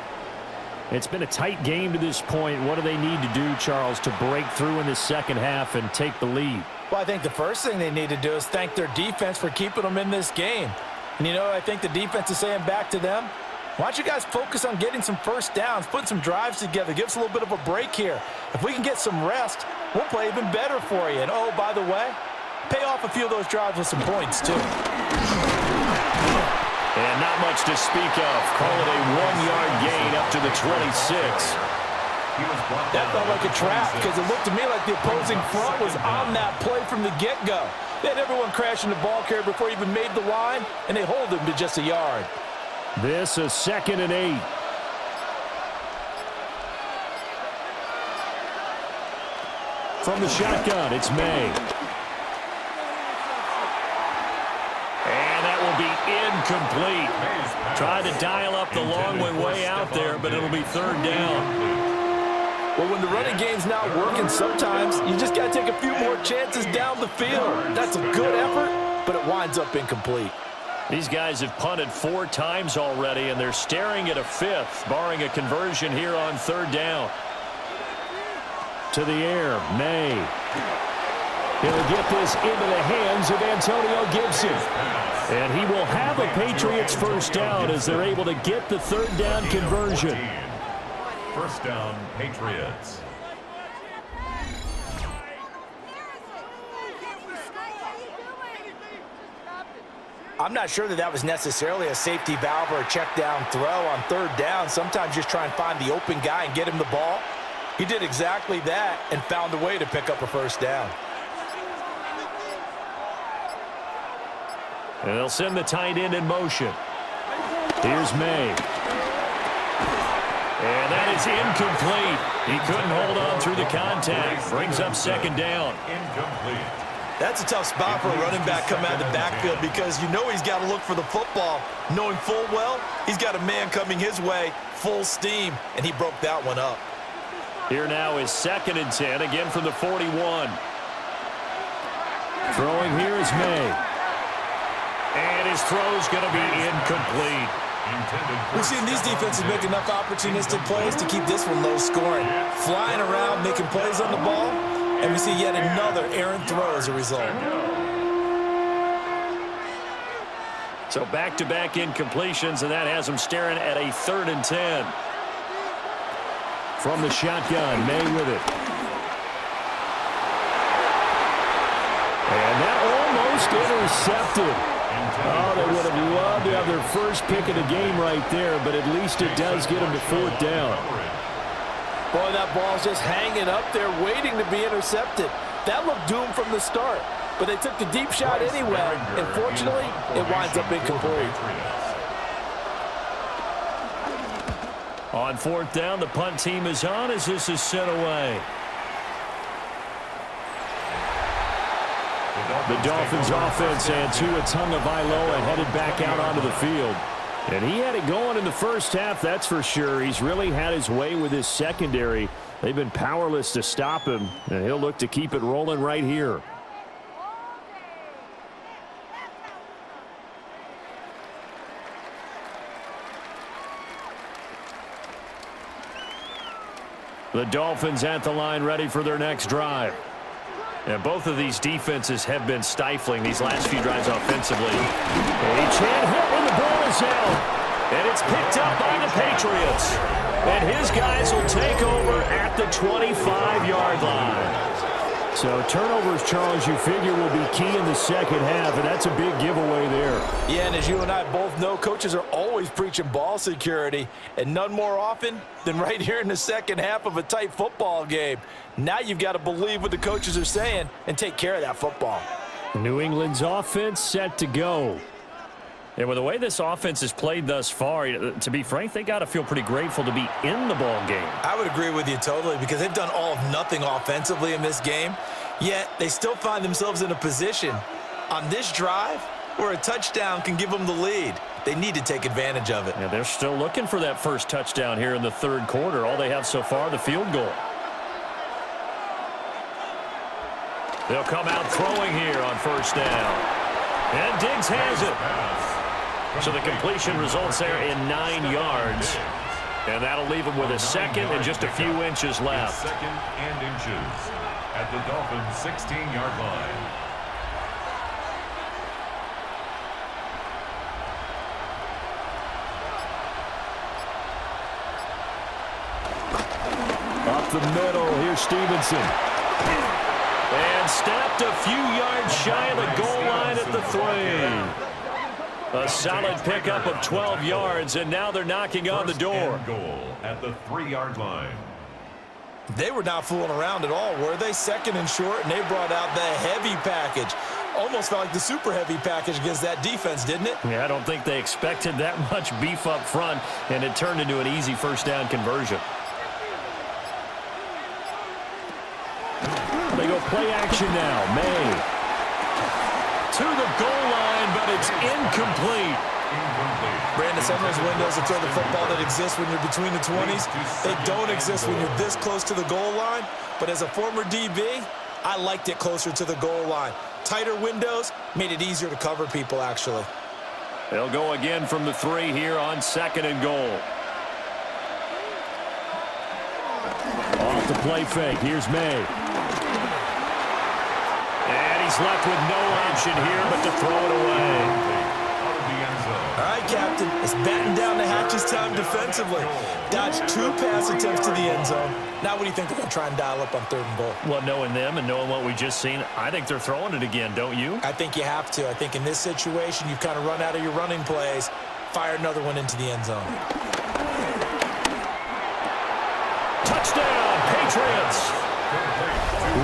It's been a tight game to this point. What do they need to do, Charles, to break through in the second half and take the lead? Well, I think the first thing they need to do is thank their defense for keeping them in this game. And, you know, I think the defense is saying back to them, why don't you guys focus on getting some first downs, putting some drives together, give us a little bit of a break here. If we can get some rest, we'll play even better for you. And, oh, by the way, pay off a few of those drives with some points, too. And not much to speak of. Call it a 1-yard gain up to the 26. That felt like a trap because it looked to me like the opposing front was on that play from the get-go. They had everyone crashing the ball carrier before he even made the line, and they hold him to just a yard. This is 2nd and 8. From the shotgun, it's May. And that will be incomplete. Tried to dial up the long way out there, but it'll be third down. Well, when the running game's not working, sometimes you just got to take a few more chances down the field. That's a good effort, but it winds up incomplete. These guys have punted 4 times already, and they're staring at a 5th, barring a conversion here on third down. To the air, May. He'll get this into the hands of Antonio Gibson. And he will have a Patriots first down as they're able to get the third down conversion. First down, Patriots. I'm not sure that was necessarily a safety valve or a check down throw on third down. Sometimes just try and find the open guy and get him the ball. He did exactly that and found a way to pick up a first down. And they'll send the tight end in motion. Here's May. And that is incomplete. He couldn't hold on through the contact. Brings up second down. Incomplete. That's a tough spot for a running back coming out of the backfield because you know he's got to look for the football, knowing full well he's got a man coming his way, full steam, and he broke that one up. Here now is 2nd and 10, again from the 41. Throwing here is May. And his throw's going to be incomplete. We've seen these defenses make enough opportunistic plays to keep this one low scoring. Flying around, making plays on the ball, and we see yet another errant throw as a result. So back-to-back incompletions, and that has them staring at a 3rd and 10. From the shotgun, May with it. And that almost intercepted. Oh, they would have loved to have their first pick of the game right there, but at least it does get them to 4th down. Boy, that ball's just hanging up there waiting to be intercepted. That looked doomed from the start, but they took the deep shot anyway, and fortunately, it winds up incomplete. On fourth down, the punt team is on as this is sent away. The Dolphins offense and Tua Tagovailoa headed back out onto the field. And he had it going in the first half, that's for sure. He's really had his way with his secondary. They've been powerless to stop him, and he'll look to keep it rolling right here. The Dolphins at the line ready for their next drive. And both of these defenses have been stifling these last few drives offensively. A chance hit when the ball is out. And it's picked up by the Patriots. And his guys will take over at the 25-yard line. So turnovers, Charles, you figure will be key in the second half, and that's a big giveaway there. Yeah, and as you and I both know, coaches are always preaching ball security, and none more often than right here in the second half of a tight football game. Now you've got to believe what the coaches are saying and take care of that football. New England's offense set to go. And with the way this offense has played thus far, to be frank, they got to feel pretty grateful to be in the ball game. I would agree with you totally because they've done all of nothing offensively in this game, yet they still find themselves in a position on this drive where a touchdown can give them the lead. They need to take advantage of it. Yeah, they're still looking for that first touchdown here in the third quarter. All they have so far, the field goal. They'll come out throwing here on first down. And Diggs has it. So the completion results there in 9 yards. And that'll leave him with a second and just a few inches left. Second and inches at the Dolphins' 16-yard line. Up the middle, here's Stevenson. And snapped a few yards shy of the goal line at the 3. A solid pickup of 12 yards, and now they're knocking on the door. Goal at the 3-yard line. They were not fooling around at all, were they? Second and short, and they brought out the heavy package. Almost felt like the super heavy package against that defense, didn't it? Yeah, I don't think they expected that much beef up front, and it turned into an easy first down conversion. They go play action now. May to the goal line, but it's incomplete. Brandon, some of those windows that throw the football that exist when you're between the 20s, they don't exist when you're this close to the goal line. But as a former DB, I liked it closer to the goal line. Tighter windows made it easier to cover people, actually. They'll go again from the 3 here on second and goal. Off the play fake. Here's May. He's left with no option here but to throw it away. All right, Captain. It's batten down the hatches time defensively. Dodged 2 pass attempts to the end zone. Now what do you think they're going to try and dial up on third and goal? Well, knowing them and knowing what we just seen, I think they're throwing it again, don't you? I think you have to. I think in this situation, you've kind of run out of your running plays. Fire another one into the end zone. Touchdown, Patriots!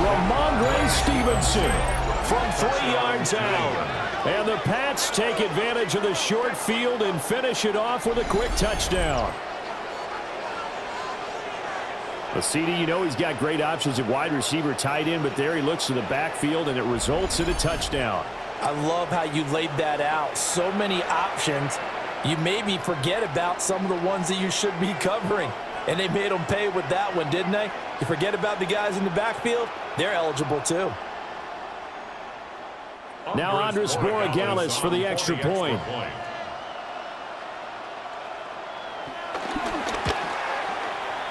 Ramondre Stevenson from 3 yards out. And the Pats take advantage of the short field and finish it off with a quick touchdown. The CD, you know he's got great options at wide receiver, tight end, but there he looks to the backfield, and it results in a touchdown. I love how you laid that out. So many options. You maybe forget about some of the ones that you should be covering. And they made them pay with that one, didn't they? You forget about the guys in the backfield, they're eligible too. Now Andres Borregales for the extra point.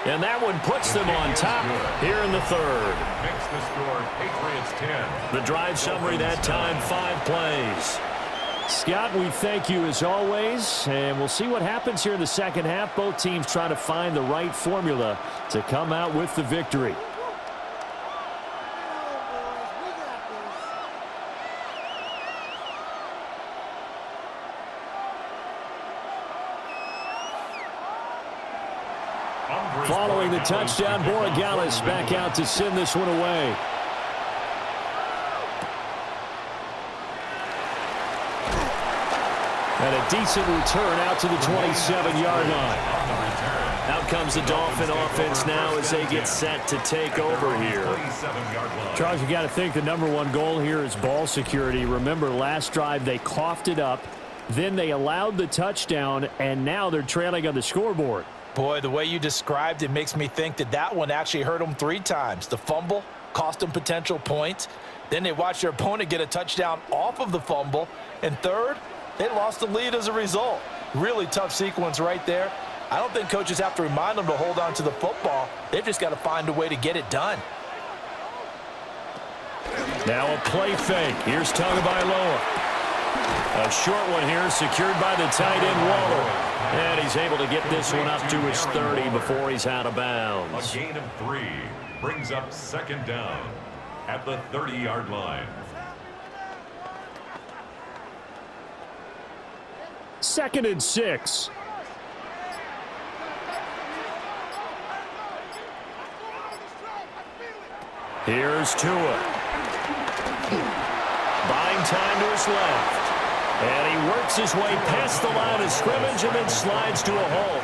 And that one puts them on top here in the third. Makes the score Patriots 10. The drive summary that time, 5 plays. Scott, we thank you as always, and we'll see what happens here in the second half. Both teams trying to find the right formula to come out with the victory. Following the touchdown, Borregales back out to send this one away. And a decent return out to the 27-yard line. Now comes the Dolphin offense now as they get set to take over here. Charles, you got to think the #1 goal here is ball security. Remember, last drive they coughed it up, then they allowed the touchdown, and now they're trailing on the scoreboard. Boy, the way you described it makes me think that that one actually hurt them 3 times. The fumble cost them potential points. Then they watched their opponent get a touchdown off of the fumble. And third, they lost the lead as a result. Really tough sequence right there. I don't think coaches have to remind them to hold on to the football. They've just got to find a way to get it done. Now a play fake. Here's Tagovailoa. A short one here secured by the tight end Waller. And he's able to get this one up to his 30 before he's out of bounds. A gain of 3 brings up 2nd down at the 30-yard line. 2nd and 6. Here's Tua. Buying time to his left. And he works his way past the line of scrimmage and then slides to a halt.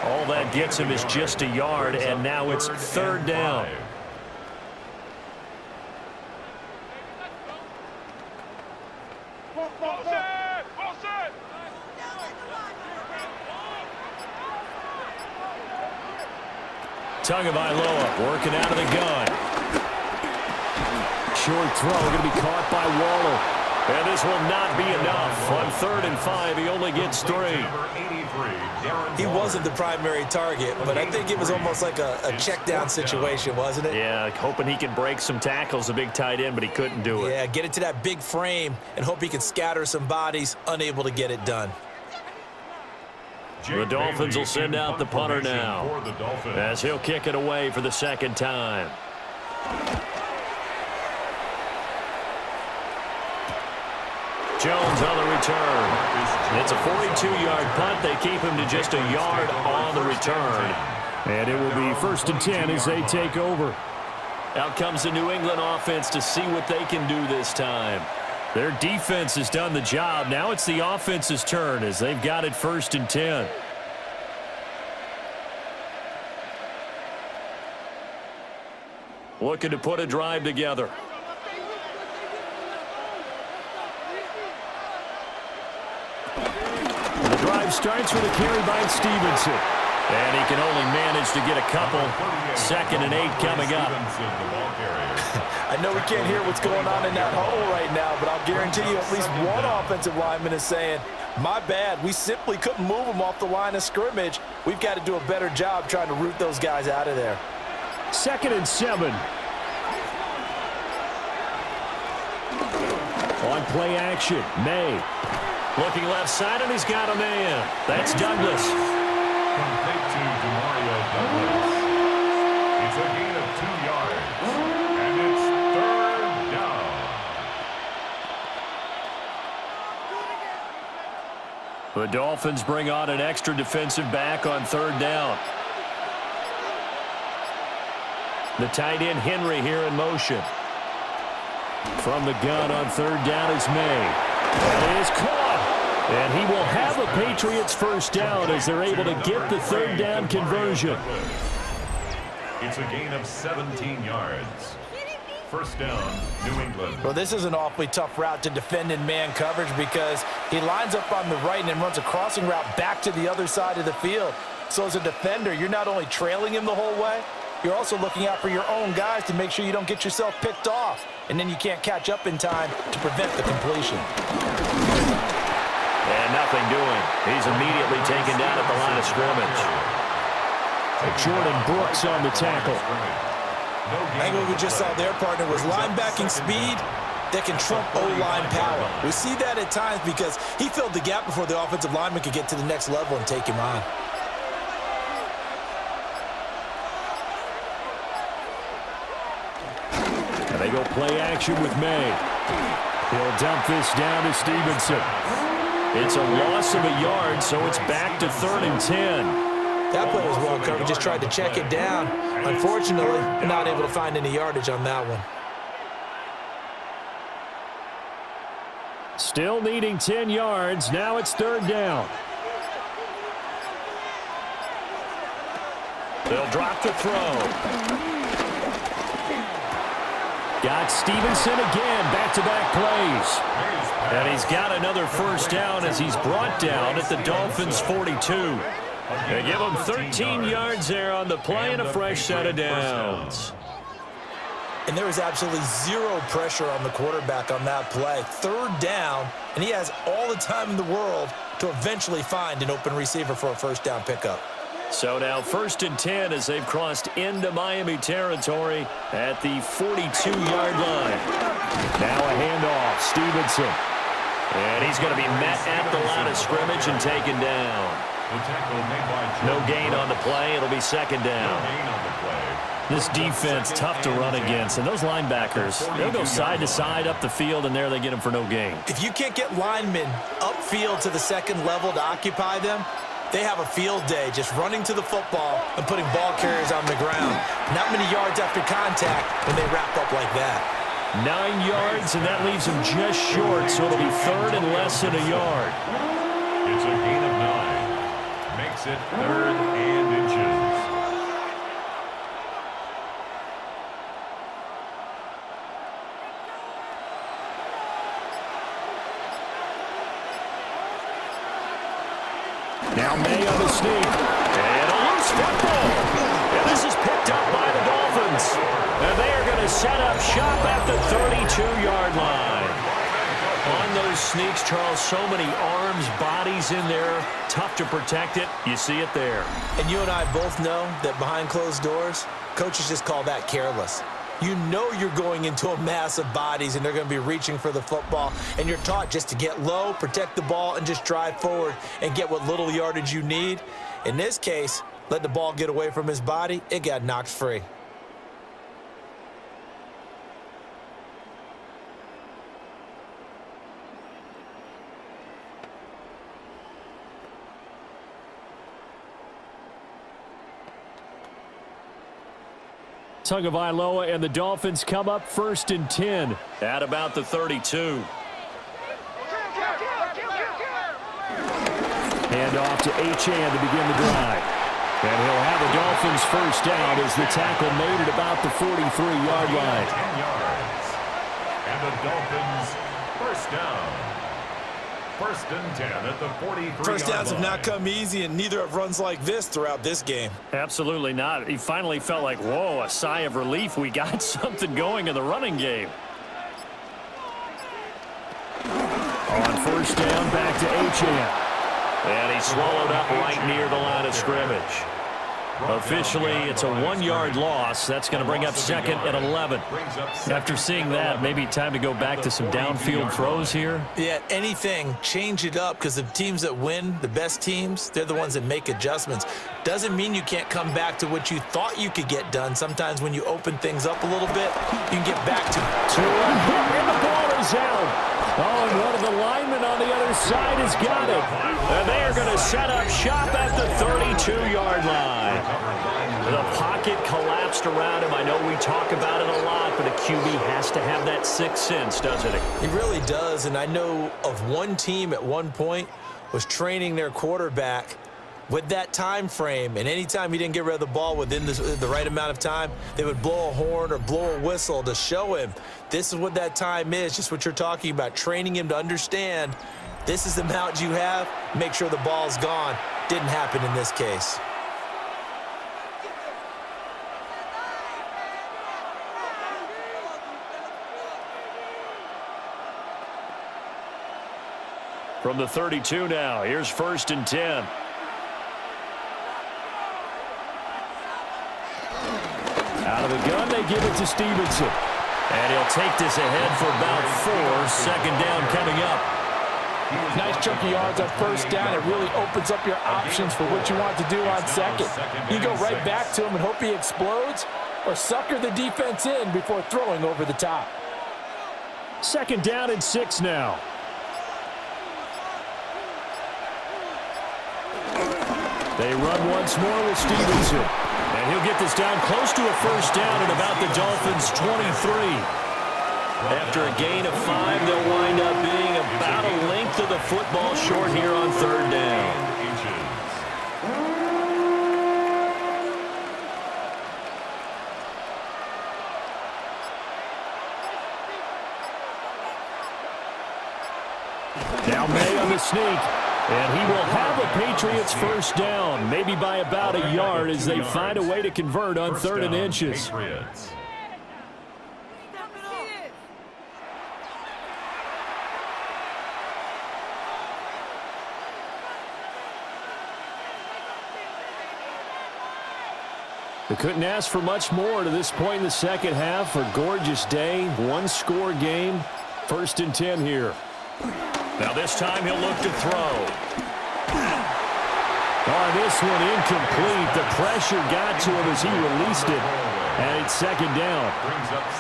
All that gets him is just a yard, and now it's 3rd down. Tagovailoa working out of the gun. Short throw going to be caught by Waller. And this will not be enough. On 3rd and 5, he only gets 3. He wasn't the primary target, but I think it was almost like a check down situation, wasn't it? Yeah, hoping he could break some tackles, a big tight end, but he couldn't do it. Yeah, get it to that big frame and hope he can scatter some bodies, unable to get it done. The Dolphins will send out the punter now as he'll kick it away for the 2nd time. Jones on the return. It's a 42-yard punt. They keep him to just a yard on the return. And it will be 1st and 10 as they take over. Out comes the New England offense to see what they can do this time. Their defense has done the job. Now it's the offense's turn as they've got it 1st and 10. Looking to put a drive together. The drive starts with a carry by Stevenson. And he can only manage to get a couple. 2nd and 8 coming up. I know we can't hear what's going on in that huddle right now, but I'll guarantee you at least one offensive lineman is saying, my bad, we simply couldn't move them off the line of scrimmage. We've got to do a better job trying to root those guys out of there. 2nd and 7. On play action, May. Looking left side, and he's got a man. That's Douglas. Complete to Demario Douglas. It's a gain of 2 yards. And it's 3rd down. The Dolphins bring on an extra defensive back on 3rd down. The tight end Henry here in motion. From the gun on 3rd down is May. And it is caught. And he will have a Patriots 1st down as they're able to get the 3rd down conversion. It's a gain of 17 yards. 1st down, New England. Well, this is an awfully tough route to defend in man coverage because he lines up on the right and then runs a crossing route back to the other side of the field. So as a defender, you're not only trailing him the whole way, you're also looking out for your own guys to make sure you don't get yourself picked off. And then you can't catch up in time to prevent the completion. And nothing doing. He's immediately taken down at the line of scrimmage. Jordan Brooks on the tackle. I think what we just saw their partner was linebacking speed that can trump O-line power. We see that at times because he filled the gap before the offensive lineman could get to the next level and take him on. And they go play action with May. He'll dump this down to Stevenson. It's a loss of a yard, so it's back to 3rd and 10. That play was well covered. Just tried to check it down. Unfortunately, not able to find any yardage on that one. Still needing 10 yards. Now it's 3rd down. They'll drop the throw. Got Stevenson again, back-to-back plays. And he's got another first down as he's brought down at the Dolphins' 42. They give him 13 yards there on the play and a fresh set of downs. And there was absolutely zero pressure on the quarterback on that play. Third down, and he has all the time in the world to eventually find an open receiver for a first down pickup. So now 1st and 10 as they've crossed into Miami territory at the 42-yard line. Now a handoff, Stevenson. And he's going to be met at the line of scrimmage and taken down. No gain on the play. It'll be second down. This defense, tough to run against. And those linebackers, they'll go side to side up the field, and there they get them for no gain. If you can't get linemen upfield to the second level to occupy them, they have a field day just running to the football and putting ball carriers on the ground. Not many yards after contact when they wrap up like that. 9 yards, and that leaves them just short, so it'll be third and less than a yard. It's a gain of 9. Makes it 3rd and inches. Now May on the sneak. And a loose football. And this is picked up by the Dolphins. And they are going to set up shop at the 32-yard line. On those sneaks, Charles, so many arms, bodies in there. Tough to protect it. You see it there. And you and I both know that behind closed doors, coaches just call that careless. You know you're going into a mass of bodies, and they're going to be reaching for the football, and you're taught just to get low, protect the ball, and just drive forward and get what little yardage you need. In this case, let the ball get away from his body. It got knocked free. Tagovailoa and the Dolphins come up 1st and 10 at about the 32. Hand off to Achane to begin the drive. And he'll have the Dolphins first down as the tackle made at about the 43-yard line. 10 yards. And the Dolphins first down. 1st and 10 at the 43-yard line. First downs have not come easy, and neither have runs like this throughout this game. Absolutely not. He finally felt like, whoa, a sigh of relief. We got something going in the running game. On first down, back to Achane. And he's swallowed up right near the line of scrimmage. Officially, it's a 1-yard loss. That's going to bring up 2nd and 11. After seeing that, maybe time to go back to some downfield throws here. Yeah, anything, change it up, because the teams that win, the best teams, they're the ones that make adjustments. Doesn't mean you can't come back to what you thought you could get done. Sometimes when you open things up a little bit, you can get back to it. And the ball is out. Oh, and one of the linemen on the other side has got it. And they are going to set up shop at the 32-yard line. The pocket collapsed around him. I know we talk about it a lot, but a QB has to have that sixth sense, doesn't it? He really does, and I know of one team at one point was training their quarterback with that time frame, and anytime he didn't get rid of the ball within the right amount of time, they would blow a horn or blow a whistle to show him this is what that time is, just what you're talking about, training him to understand this is the amount you have, make sure the ball's gone. Didn't happen in this case. From the 32 now, here's 1st and 10. Out of the gun, they give it to Stevenson. And he'll take this ahead for about 4. 2nd down coming up. Nice chunk of yards on first down. It really opens up your options for what you want to do on second. You go right back to him and hope he explodes, or sucker the defense in before throwing over the top. 2nd down and 6 now. They run once more with Stevenson. And he'll get this down close to a first down at about the Dolphins' 23. After a gain of 5, they'll wind up being about a length of the football short here on 3rd down. Now May on the sneak. And he will have the Patriots first down, maybe by about a yard as they find a way to convert on 3rd and inches. Patriots. They couldn't ask for much more to this point in the second half. A gorgeous day, one-score game. 1st and 10 here. Now this time he'll look to throw. Oh, this one incomplete. The pressure got to him as he released it. And it's 2nd down.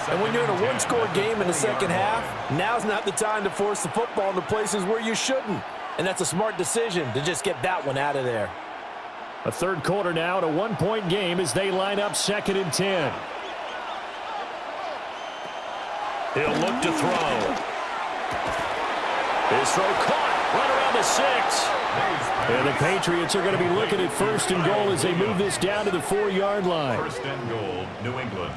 And when you're in a one-score game in the second half, now's not the time to force the football into places where you shouldn't. And that's a smart decision to just get that one out of there. A 3rd quarter now at a 1-point game as they line up 2nd and 10. He'll look to throw. His throw caught right around the 6. And the Patriots are going to be looking at 1st and goal as they move this down to the 4-yard line. 1st and goal, New England.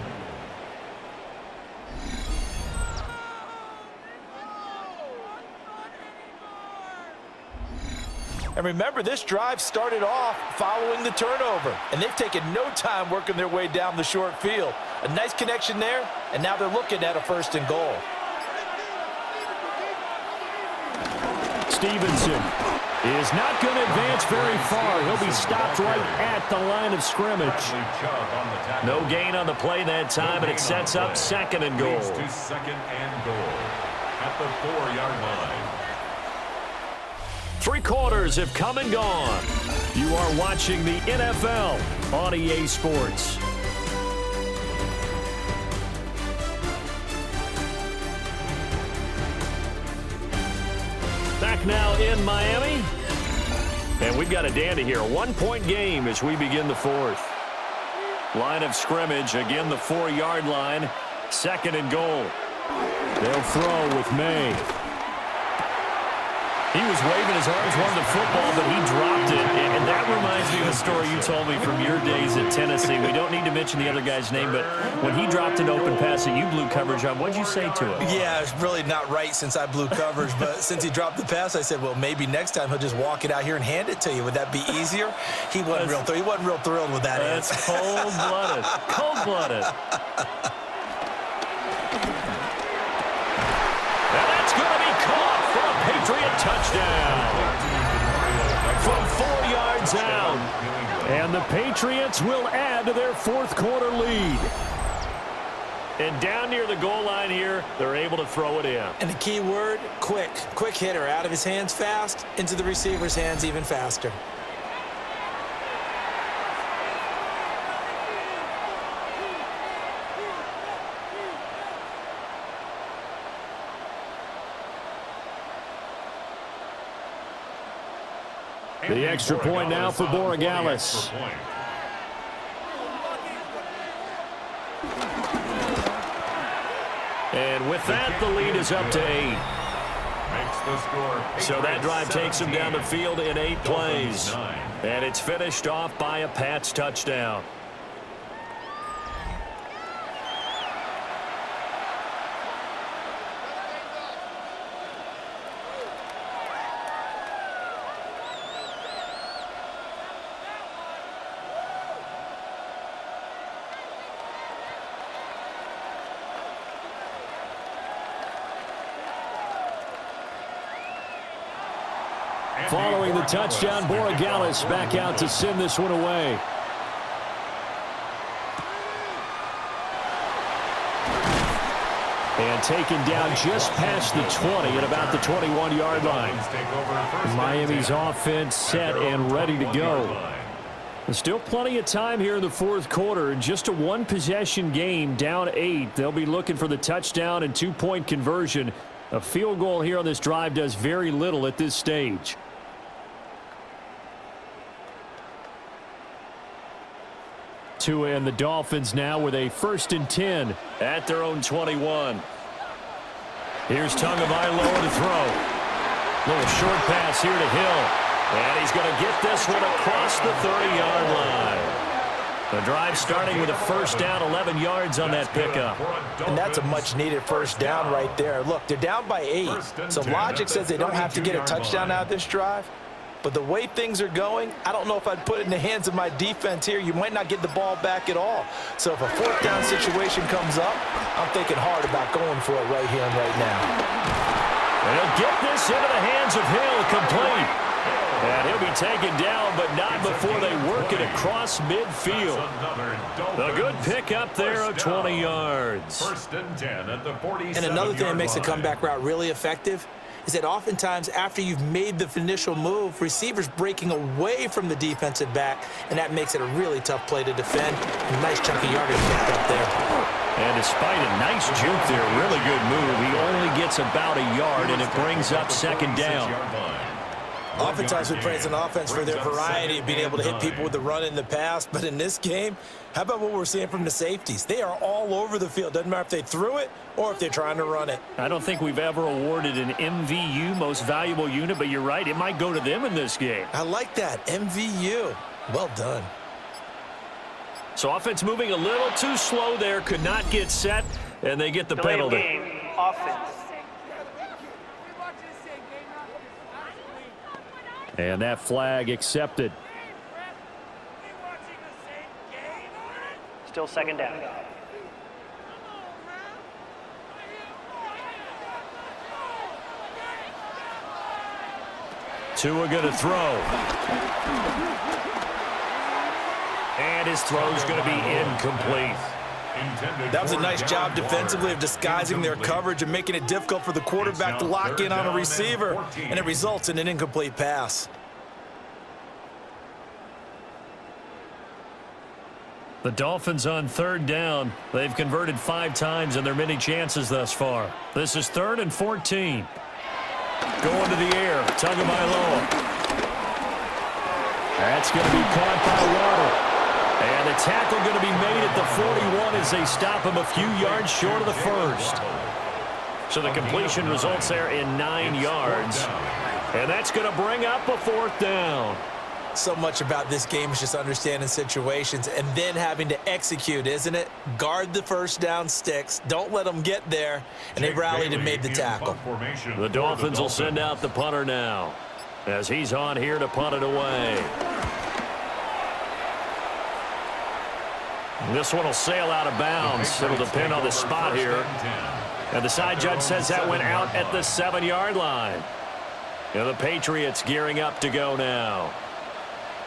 And remember, this drive started off following the turnover. And they've taken no time working their way down the short field. A nice connection there, and now they're looking at a 1st and goal. Stevenson is not going to advance very far. He'll be stopped right at the line of scrimmage. No gain on the play that time, and it sets up 2nd and goal. To 2nd and goal at the 4-yard line. 3 quarters have come and gone. You are watching the NFL on EA Sports. Back now in Miami. And we've got a dandy here. A 1-point game as we begin the 4th. Line of scrimmage, again the 4-yard line. 2nd and goal. They'll throw with May. He was waving his arms, wanted the football, but he dropped it. And that reminds me of a story you told me from your days at Tennessee. We don't need to mention the other guy's name, but when he dropped an open pass that you blew coverage on, what did you say to him? Yeah, it's really not right since I blew coverage, but since he dropped the pass, I said, well, maybe next time he'll just walk it out here and hand it to you. Would that be easier? He wasn't real thrilled with that. That's cold-blooded. Cold-blooded. Patriot touchdown from 4 yards out. And the Patriots will add to their 4th quarter lead. And down near the goal line here, they're able to throw it in. And the key word, quick. Quick hitter, out of his hands fast, into the receiver's hands even faster. The extra point now for Borregales. And with that, the lead is up to 8. So that drive takes them down the field in 8 plays. And it's finished off by a Pats touchdown. Following the touchdown, Borregales back out to send this one away. And taken down just past the 20 at about the 21-yard line. Miami's offense set and ready to go. There's still plenty of time here in the 4th quarter. Just a 1-possession game, down 8. They'll be looking for the touchdown and 2-point conversion. A field goal here on this drive does very little at this stage. Tua and the Dolphins now with a 1st and 10 at their own 21. Here's Tagovailoa to throw. Little short pass here to Hill. And he's going to get this one across the 30-yard line. The drive starting with a first down, 11 yards on that pickup. And that's a much-needed first down right there. Look, they're down by 8, so logic says they don't have to get a touchdown out of this drive. But the way things are going, I don't know if I'd put it in the hands of my defense here. You might not get the ball back at all. So if a fourth down situation comes up, I'm thinking hard about going for it right here and right now. They'll get this into the hands of Hill, complete. And he'll be taken down, but not before they work it across midfield. A good pickup there of 20 yards. First and 10 at the 47-yard And another thing that makes the line. comeback route really effective is that oftentimes after you've made the initial move, receivers breaking away from the defensive back, and that makes it a really tough play to defend. A nice chunky yardage picked up there. And despite a nice juke there, really good move, he only gets about a yard, and it brings up second down. Oftentimes we praise an offense for their variety of being able to hit people with the run in the pass, but in this game, how about what we're seeing from the safeties? They are all over the field. Doesn't matter if they threw it or if they're trying to run it. I don't think we've ever awarded an MVU, most valuable unit, but you're right, it might go to them in this game. I like that, MVU. Well done. So offense moving a little too slow there, could not get set, and they get the Delay penalty. game, offense. And that flag accepted. Still second down. Tua going to throw. And his throw's going to be incomplete. That was a nice job defensively of disguising their coverage and making it difficult for the quarterback to lock in on a receiver, and it results in an incomplete pass. The Dolphins on third down. They've converted 5 times in their many chances thus far. This is 3rd and 14. Going to the air. Tagovailoa. That's going to be caught by Waddle. And the tackle going to be made at the 41 as they stop him a few yards short of the first. So the completion results there in 9 yards. And that's going to bring up a 4th down. So much about this game is just understanding situations and then having to execute, isn't it? Guard the first down sticks. Don't let them get there. And they rallied and made the tackle. The Dolphins will send out the punter now as he's on here to punt it away. This one will sail out of bounds. It'll depend on the spot here. And the side judge says that went out at the 7-yard line. And the Patriots gearing up to go now.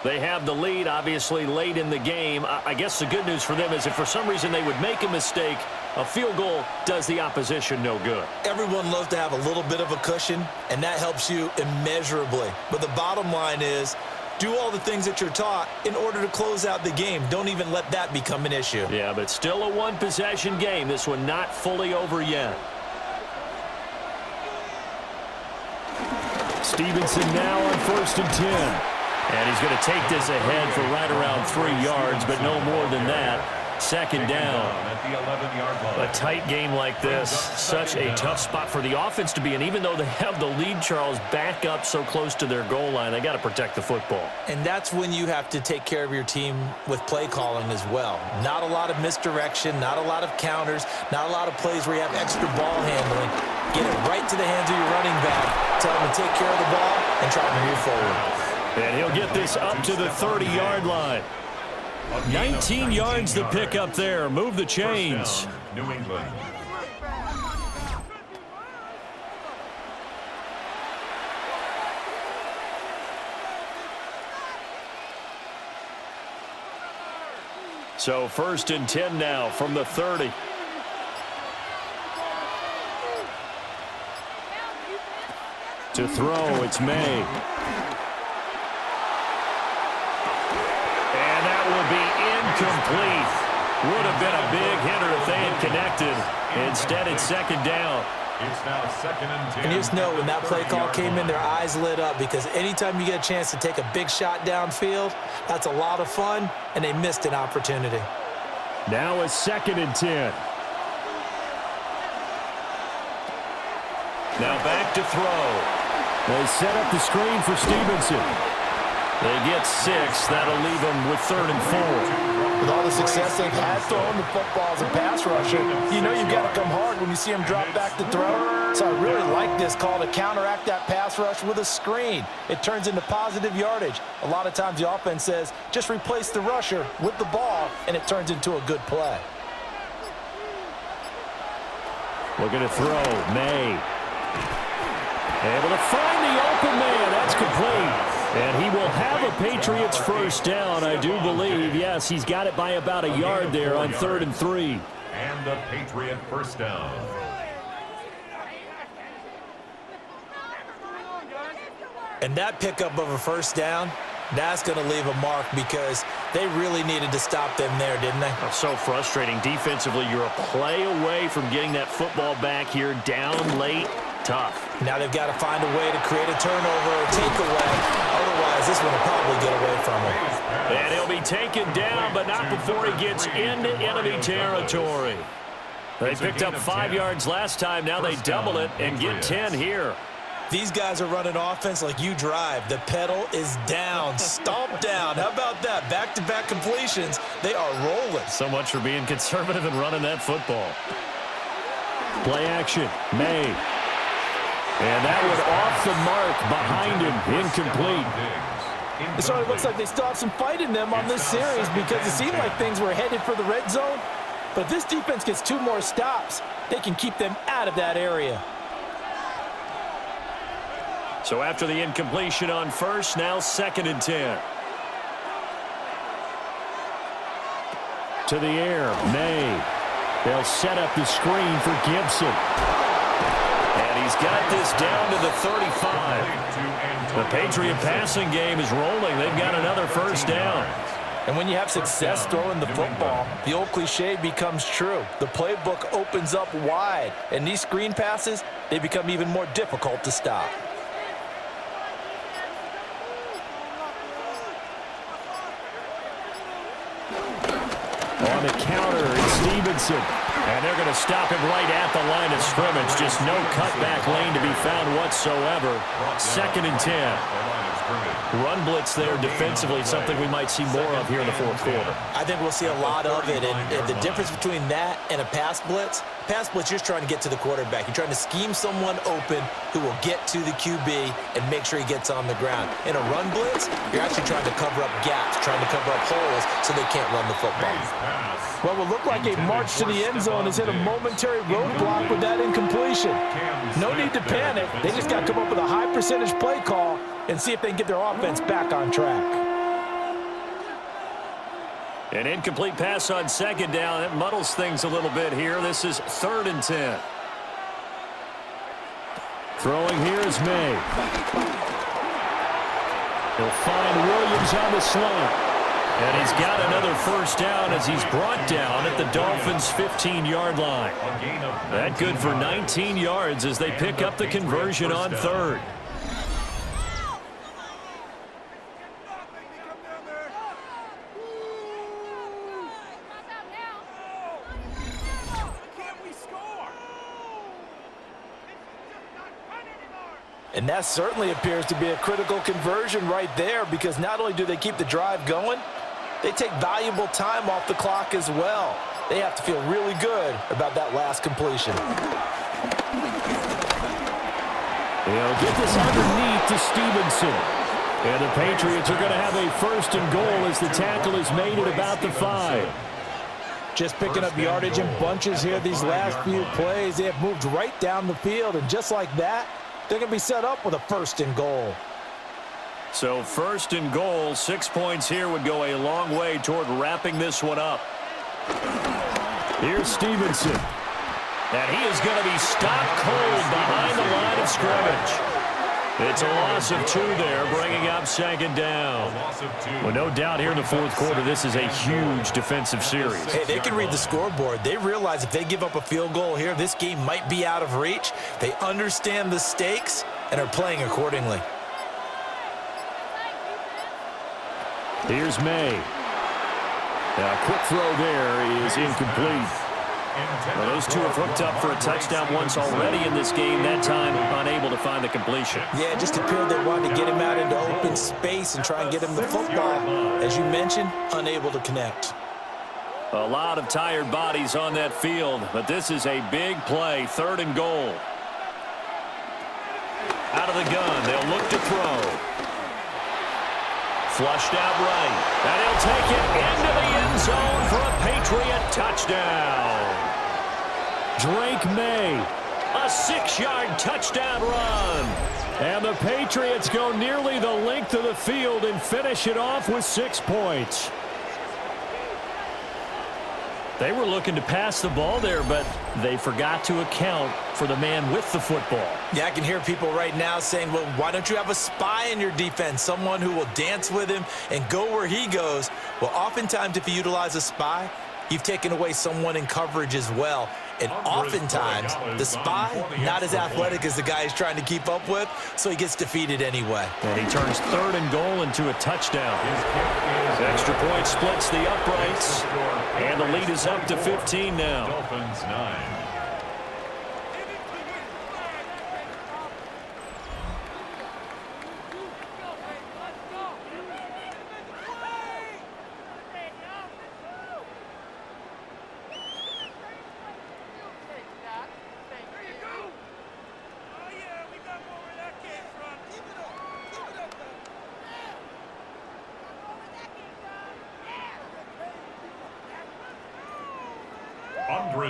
They have the lead, obviously, late in the game. I guess the good news for them is if for some reason they would make a mistake, a field goal does the opposition no good. Everyone loves to have a little bit of a cushion, and that helps you immeasurably. But the bottom line is, do all the things that you're taught in order to close out the game. Don't even let that become an issue. Yeah, but still a one-possession game. This one not fully over yet. Stevenson now on 1st and 10. And he's going to take this ahead for right around 3 yards, but no more than that. 2nd down. A tight game like this, such a tough spot for the offense to be in. Even though they have the lead, Charles, back up so close to their goal line, they got to protect the football. And that's when you have to take care of your team with play calling as well. Not a lot of misdirection, not a lot of counters, not a lot of plays where you have extra ball handling. Get it right to the hands of your running back. Tell them to take care of the ball and try to move forward. And he'll get this up to the 30-yard line. 19 yards to pick up there. Move the chains. New England. So 1st and 10 now from the 30. To throw, it's May. And that will be incomplete. Would have been a big hitter if they had connected. Instead, it's 2nd down. It's now 2nd and 10. And you just know when that play call came in, their eyes lit up because anytime you get a chance to take a big shot downfield, that's a lot of fun, and they missed an opportunity. Now it's 2nd and 10. Now back to throw. They set up the screen for Stevenson. They get 6. That'll leave them with 3rd and 4. With all the success they've had throwing the football as a pass rusher, you know you've got to come hard when you see him drop back to throw. So I really like this call to counteract that pass rush with a screen. It turns into positive yardage. A lot of times the offense says, just replace the rusher with the ball, and it turns into a good play. Looking to throw, May. Able to find the open man. That's complete. And he will have a Patriots first down, I do believe. Yes, he's got it by about a yard there on 3rd and 3. And a Patriot first down. And that pickup of a first down, that's going to leave a mark because they really needed to stop them there, didn't they? Oh, so frustrating. Defensively, you're a play away from getting that football back here down late. Tough. Now they've got to find a way to create a turnover or takeaway. Otherwise, this one will probably get away from him. And he'll be taken down, but not before he gets into enemy territory. They picked up 5 yards last time. Now they double it and get 10 here. These guys are running offense like you drive. The pedal is down, stomp down. How about that? Back-to-back completions. They are rolling. So much for being conservative and running that football. Play action. May. And that one off the mark behind him. Incomplete. It sort of looks like they still have some fight in them on this series because it seemed like things were headed for the red zone. But if this defense gets 2 more stops, they can keep them out of that area. So after the incompletion on first, now 2nd and 10. To the air, May. They'll set up the screen for Gibson. And he's got this down to the 35. The Patriot passing game is rolling. They've got another first down. And when you have success throwing the football, the old cliche becomes true. The playbook opens up wide. And these screen passes, they become even more difficult to stop. On the counter, it's Stevenson. And they're going to stop him right at the line of scrimmage. Just no cutback lane to be found whatsoever. 2nd and 10. Run blitz there defensively, something we might see more of here in the 4th quarter. I think we'll see a lot of it. And the difference between that and a pass blitz, you're just trying to get to the quarterback. You're trying to scheme someone open who will get to the QB and make sure he gets on the ground. In a run blitz, you're actually trying to cover up gaps, trying to cover up holes so they can't run the football. What will look like a march to the end zone has hit a momentary roadblock with that incompletion. No need to panic. They just got to come up with a high percentage play call and see if they can get their offense back on track. An incomplete pass on 2nd down. That muddles things a little bit here. This is 3rd and 10. Throwing here is May. He'll find Williams on the slant. And he's got another first down as he's brought down at the Dolphins' 15-yard line. That good for 19 yards as they pick up the conversion on 3rd. And that certainly appears to be a critical conversion right there because not only do they keep the drive going, they take valuable time off the clock as well. They have to feel really good about that last completion. They'll get this underneath to Stevenson. And the Patriots are going to have a 1st and goal as the tackle is made at about the 5. Just picking up yardage in bunches here these last few plays. They have moved right down the field, and just like that, they're going to be set up with a 1st and goal. So 1st and goal, 6 points here would go a long way toward wrapping this one up. Here's Stevenson. And he is going to be stopped cold behind the line of scrimmage. It's a loss of 2 there, bringing up 2nd down. Well, no doubt here in the 4th quarter, this is a huge defensive series. Hey, they can read the scoreboard. They realize if they give up a field goal here, this game might be out of reach. They understand the stakes and are playing accordingly. Here's May. A quick throw there is incomplete. Well, those two have hooked up for a touchdown once already in this game. That time, unable to find the completion. Yeah, it just appeared they wanted to get him out into open space and try and get him the football. As you mentioned, unable to connect. A lot of tired bodies on that field, but this is a big play, 3rd and goal. Out of the gun, they'll look to throw. Flushed out right, and he'll take it into the end zone for a Patriot touchdown. Drake May, a 6-yard touchdown run. And the Patriots go nearly the length of the field and finish it off with 6 points. They were looking to pass the ball there, but they forgot to account for the man with the football. Yeah, I can hear people right now saying, well, why don't you have a spy in your defense, someone who will dance with him and go where he goes? Well, oftentimes if you utilize a spy, you've taken away someone in coverage as well. And oftentimes, the spy, not as athletic as the guy he's trying to keep up with, so he gets defeated anyway. And he turns 3rd and goal into a touchdown. Extra point splits the uprights, and the lead is up to 15 now. Dolphins 9.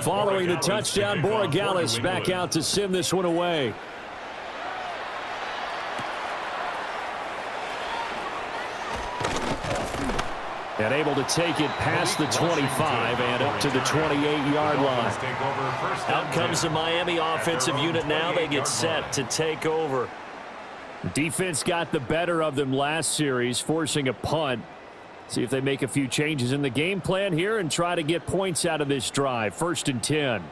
Following the touchdown, Borregales back out to send this one away. And able to take it past the 25 and up to the 28-yard line. Out comes the Miami offensive unit now. They get set to take over. Defense got the better of them last series, forcing a punt. See if they make a few changes in the game plan here and try to get points out of this drive. 1st and 10.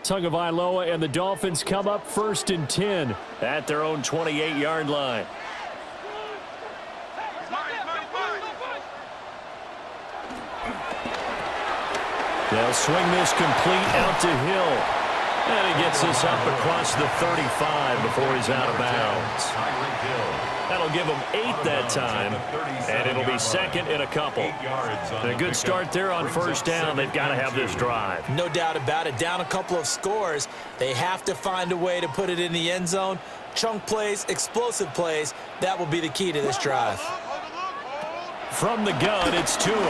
Tagovailoa and the Dolphins come up 1st and 10 at their own 28-yard line. They'll swing this complete out to Hill. And he gets this up across the 35 before he's out of bounds. That'll give him 8 that time, and it'll be 2nd and a couple. A good start there on 1st down. They've got to have this drive. No doubt about it. Down a couple of scores. They have to find a way to put it in the end zone. Chunk plays, explosive plays. That will be the key to this drive. From the gun, it's Tua. Oh,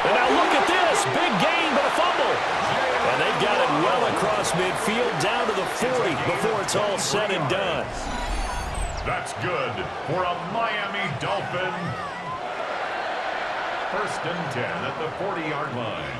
and now look at this. Big gain, but a fumble. And they've got it well across midfield down to the 40 before it's all said and done. That's good for a Miami Dolphin. 1st and 10 at the 40-yard line.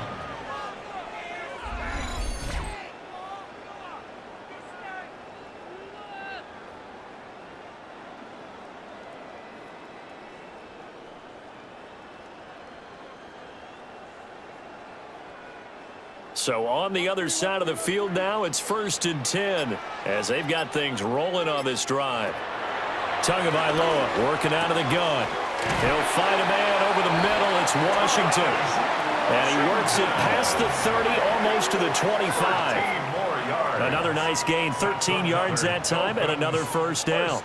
So on the other side of the field now, it's 1st and 10 as they've got things rolling on this drive. Tagovailoa working out of the gun. He'll find a man over the middle. It's Washington. And he works it past the 30, almost to the 25. Another nice gain, 13 yards that time, and another 1st down.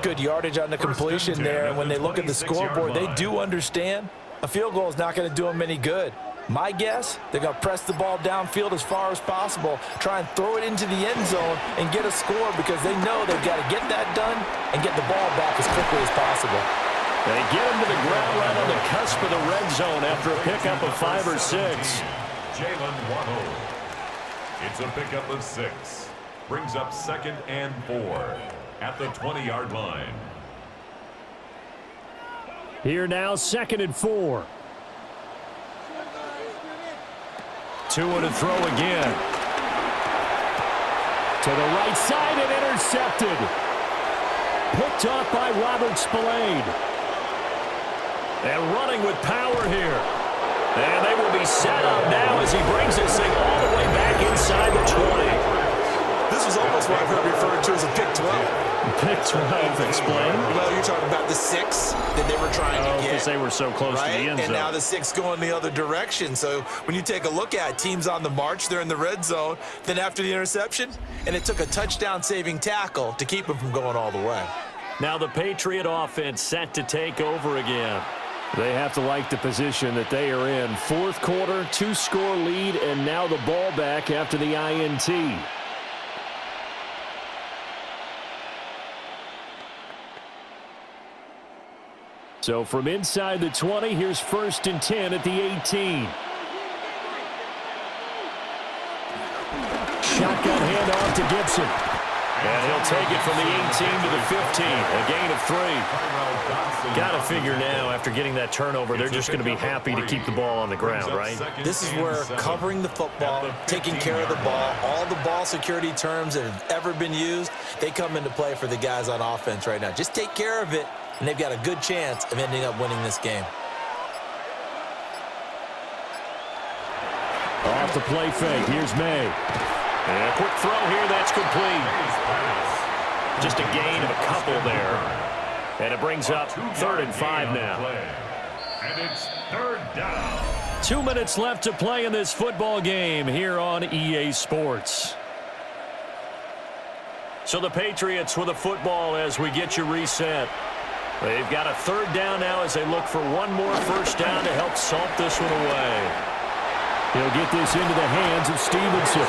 Good yardage on the completion there, and when they look at the scoreboard, they do understand a field goal is not going to do them any good. My guess, they're going to press the ball downfield as far as possible, try and throw it into the end zone and get a score because they know they've got to get that done and get the ball back as quickly as possible. They get him to the ground right on the cusp of the red zone after a pickup of 5 or 6. Jalen Waddle. It's a pickup of 6. Brings up 2nd and 4 at the 20-yard line. Here now, 2nd and 4. Tua to throw again. To the right side and intercepted. Picked off by Robert Spillane. And running with power here. And they will be set up now as he brings this thing all the way back inside the 20. This was almost what I've heard referred to as a pick 12. Pick 12, explain. Well, you're talking about the 6 that they were trying to get. Because they were so close to the end zone. And now the 6 going the other direction. So when you take a look at teams on the march, they're in the red zone. Then after the interception, and it took a touchdown-saving tackle to keep them from going all the way. Now the Patriot offense set to take over again. They have to like the position that they are in. Fourth quarter, 2-score lead, and now the ball back after the INT. So from inside the 20, here's 1st and 10 at the 18. Shotgun handoff to Gibson. And he'll take it from the 18 to the 15. A gain of 3. Got to figure now, after getting that turnover, they're just going to be happy to keep the ball on the ground, right? This is where covering the football, taking care of the ball, all the ball security terms that have ever been used, they come into play for the guys on offense right now. Just take care of it, and they've got a good chance of ending up winning this game. Off the play fake. Here's May. And a quick throw here. That's complete. Just a gain of a couple there. And it brings up 3rd and 5 now. And it's 3rd down. 2 minutes left to play in this football game here on EA Sports. So the Patriots with a football as we get you reset. They've got a 3rd down now as they look for one more 1st down to help salt this one away. He'll get this into the hands of Stevenson.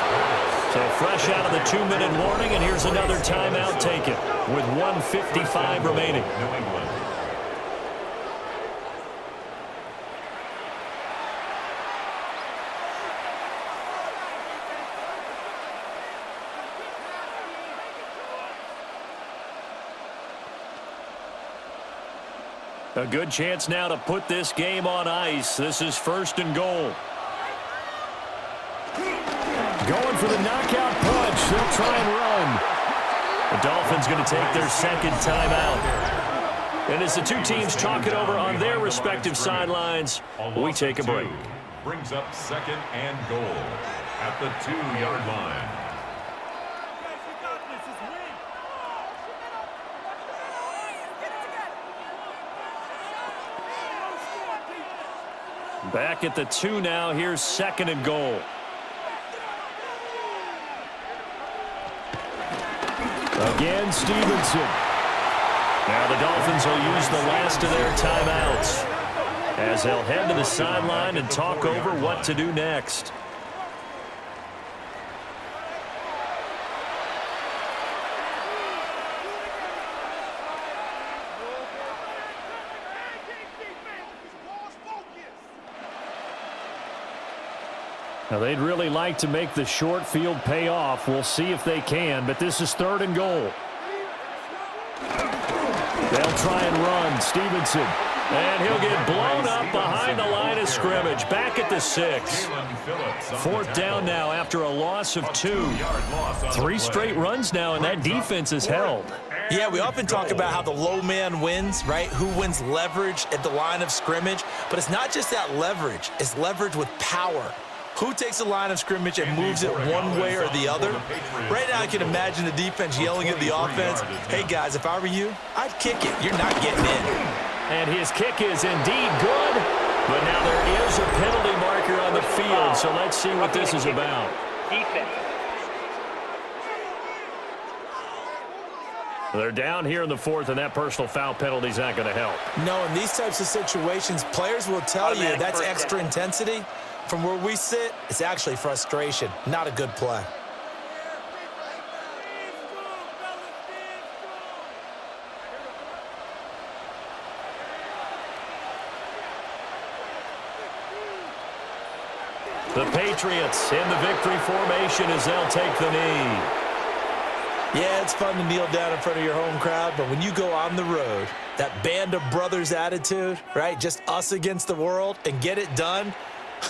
So fresh out of the 2-minute warning, and here's another timeout taken with 1:55 remaining. New England. A good chance now to put this game on ice. This is 1st and goal. Going for the knockout punch. They'll try and run. The Dolphins going to take their 2nd timeout. And as the two teams talk it over on their respective sidelines, we take a break. Brings up 2nd and goal at the 2-yard line. Back at the 2 now. Here's 2nd and goal. Again, Stevenson. Now the Dolphins will use the last of their timeouts as they'll head to the sideline and talk over what to do next. Now, they'd really like to make the short field pay off. We'll see if they can, but this is 3rd and goal. They'll try and run. Stevenson. And he'll get blown up behind the line of scrimmage. Back at the 6. 4th down now after a loss of 2. 3 straight runs now, and that defense is held. Yeah, we often talk about how the low man wins, right? Who wins leverage at the line of scrimmage. But it's not just that leverage. It's leverage with power. Who takes the line of scrimmage and moves it one way or the other? Right now, I can imagine the defense yelling at the offense, hey, guys, if I were you, I'd kick it. You're not getting in. And his kick is indeed good. But now there is a penalty marker on the field, so let's see what this is about. Defense. They're down here in the 4th, and that personal foul penalty is not going to help. No, in these types of situations, players will tell you that's extra intensity. From where we sit, it's actually frustration. Not a good play. The Patriots in the victory formation as they'll take the knee. Yeah, it's fun to kneel down in front of your home crowd, but when you go on the road, that band of brothers attitude, right? Just us against the world and get it done.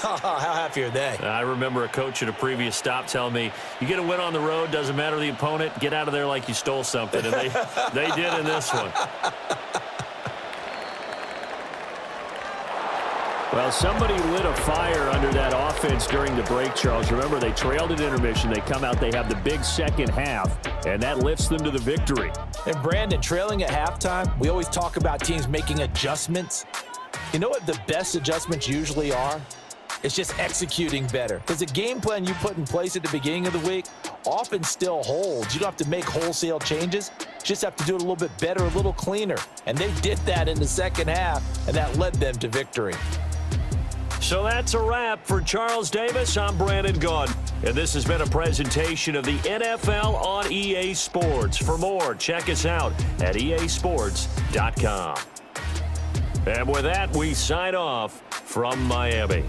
How happy are they? I remember a coach at a previous stop telling me, you get a win on the road, doesn't matter the opponent, get out of there like you stole something. And they did in this one. Well, somebody lit a fire under that offense during the break, Charles. Remember, they trailed at intermission. They come out, they have the big second half, and that lifts them to the victory. And Brandon, trailing at halftime, we always talk about teams making adjustments. You know what the best adjustments usually are? It's just executing better. Because the game plan you put in place at the beginning of the week often still holds. You don't have to make wholesale changes. You just have to do it a little bit better, a little cleaner. And they did that in the second half, and that led them to victory. So that's a wrap for Charles Davis. I'm Brandon Gaudin, and this has been a presentation of the NFL on EA Sports. For more, check us out at easports.com. And with that, we sign off from Miami.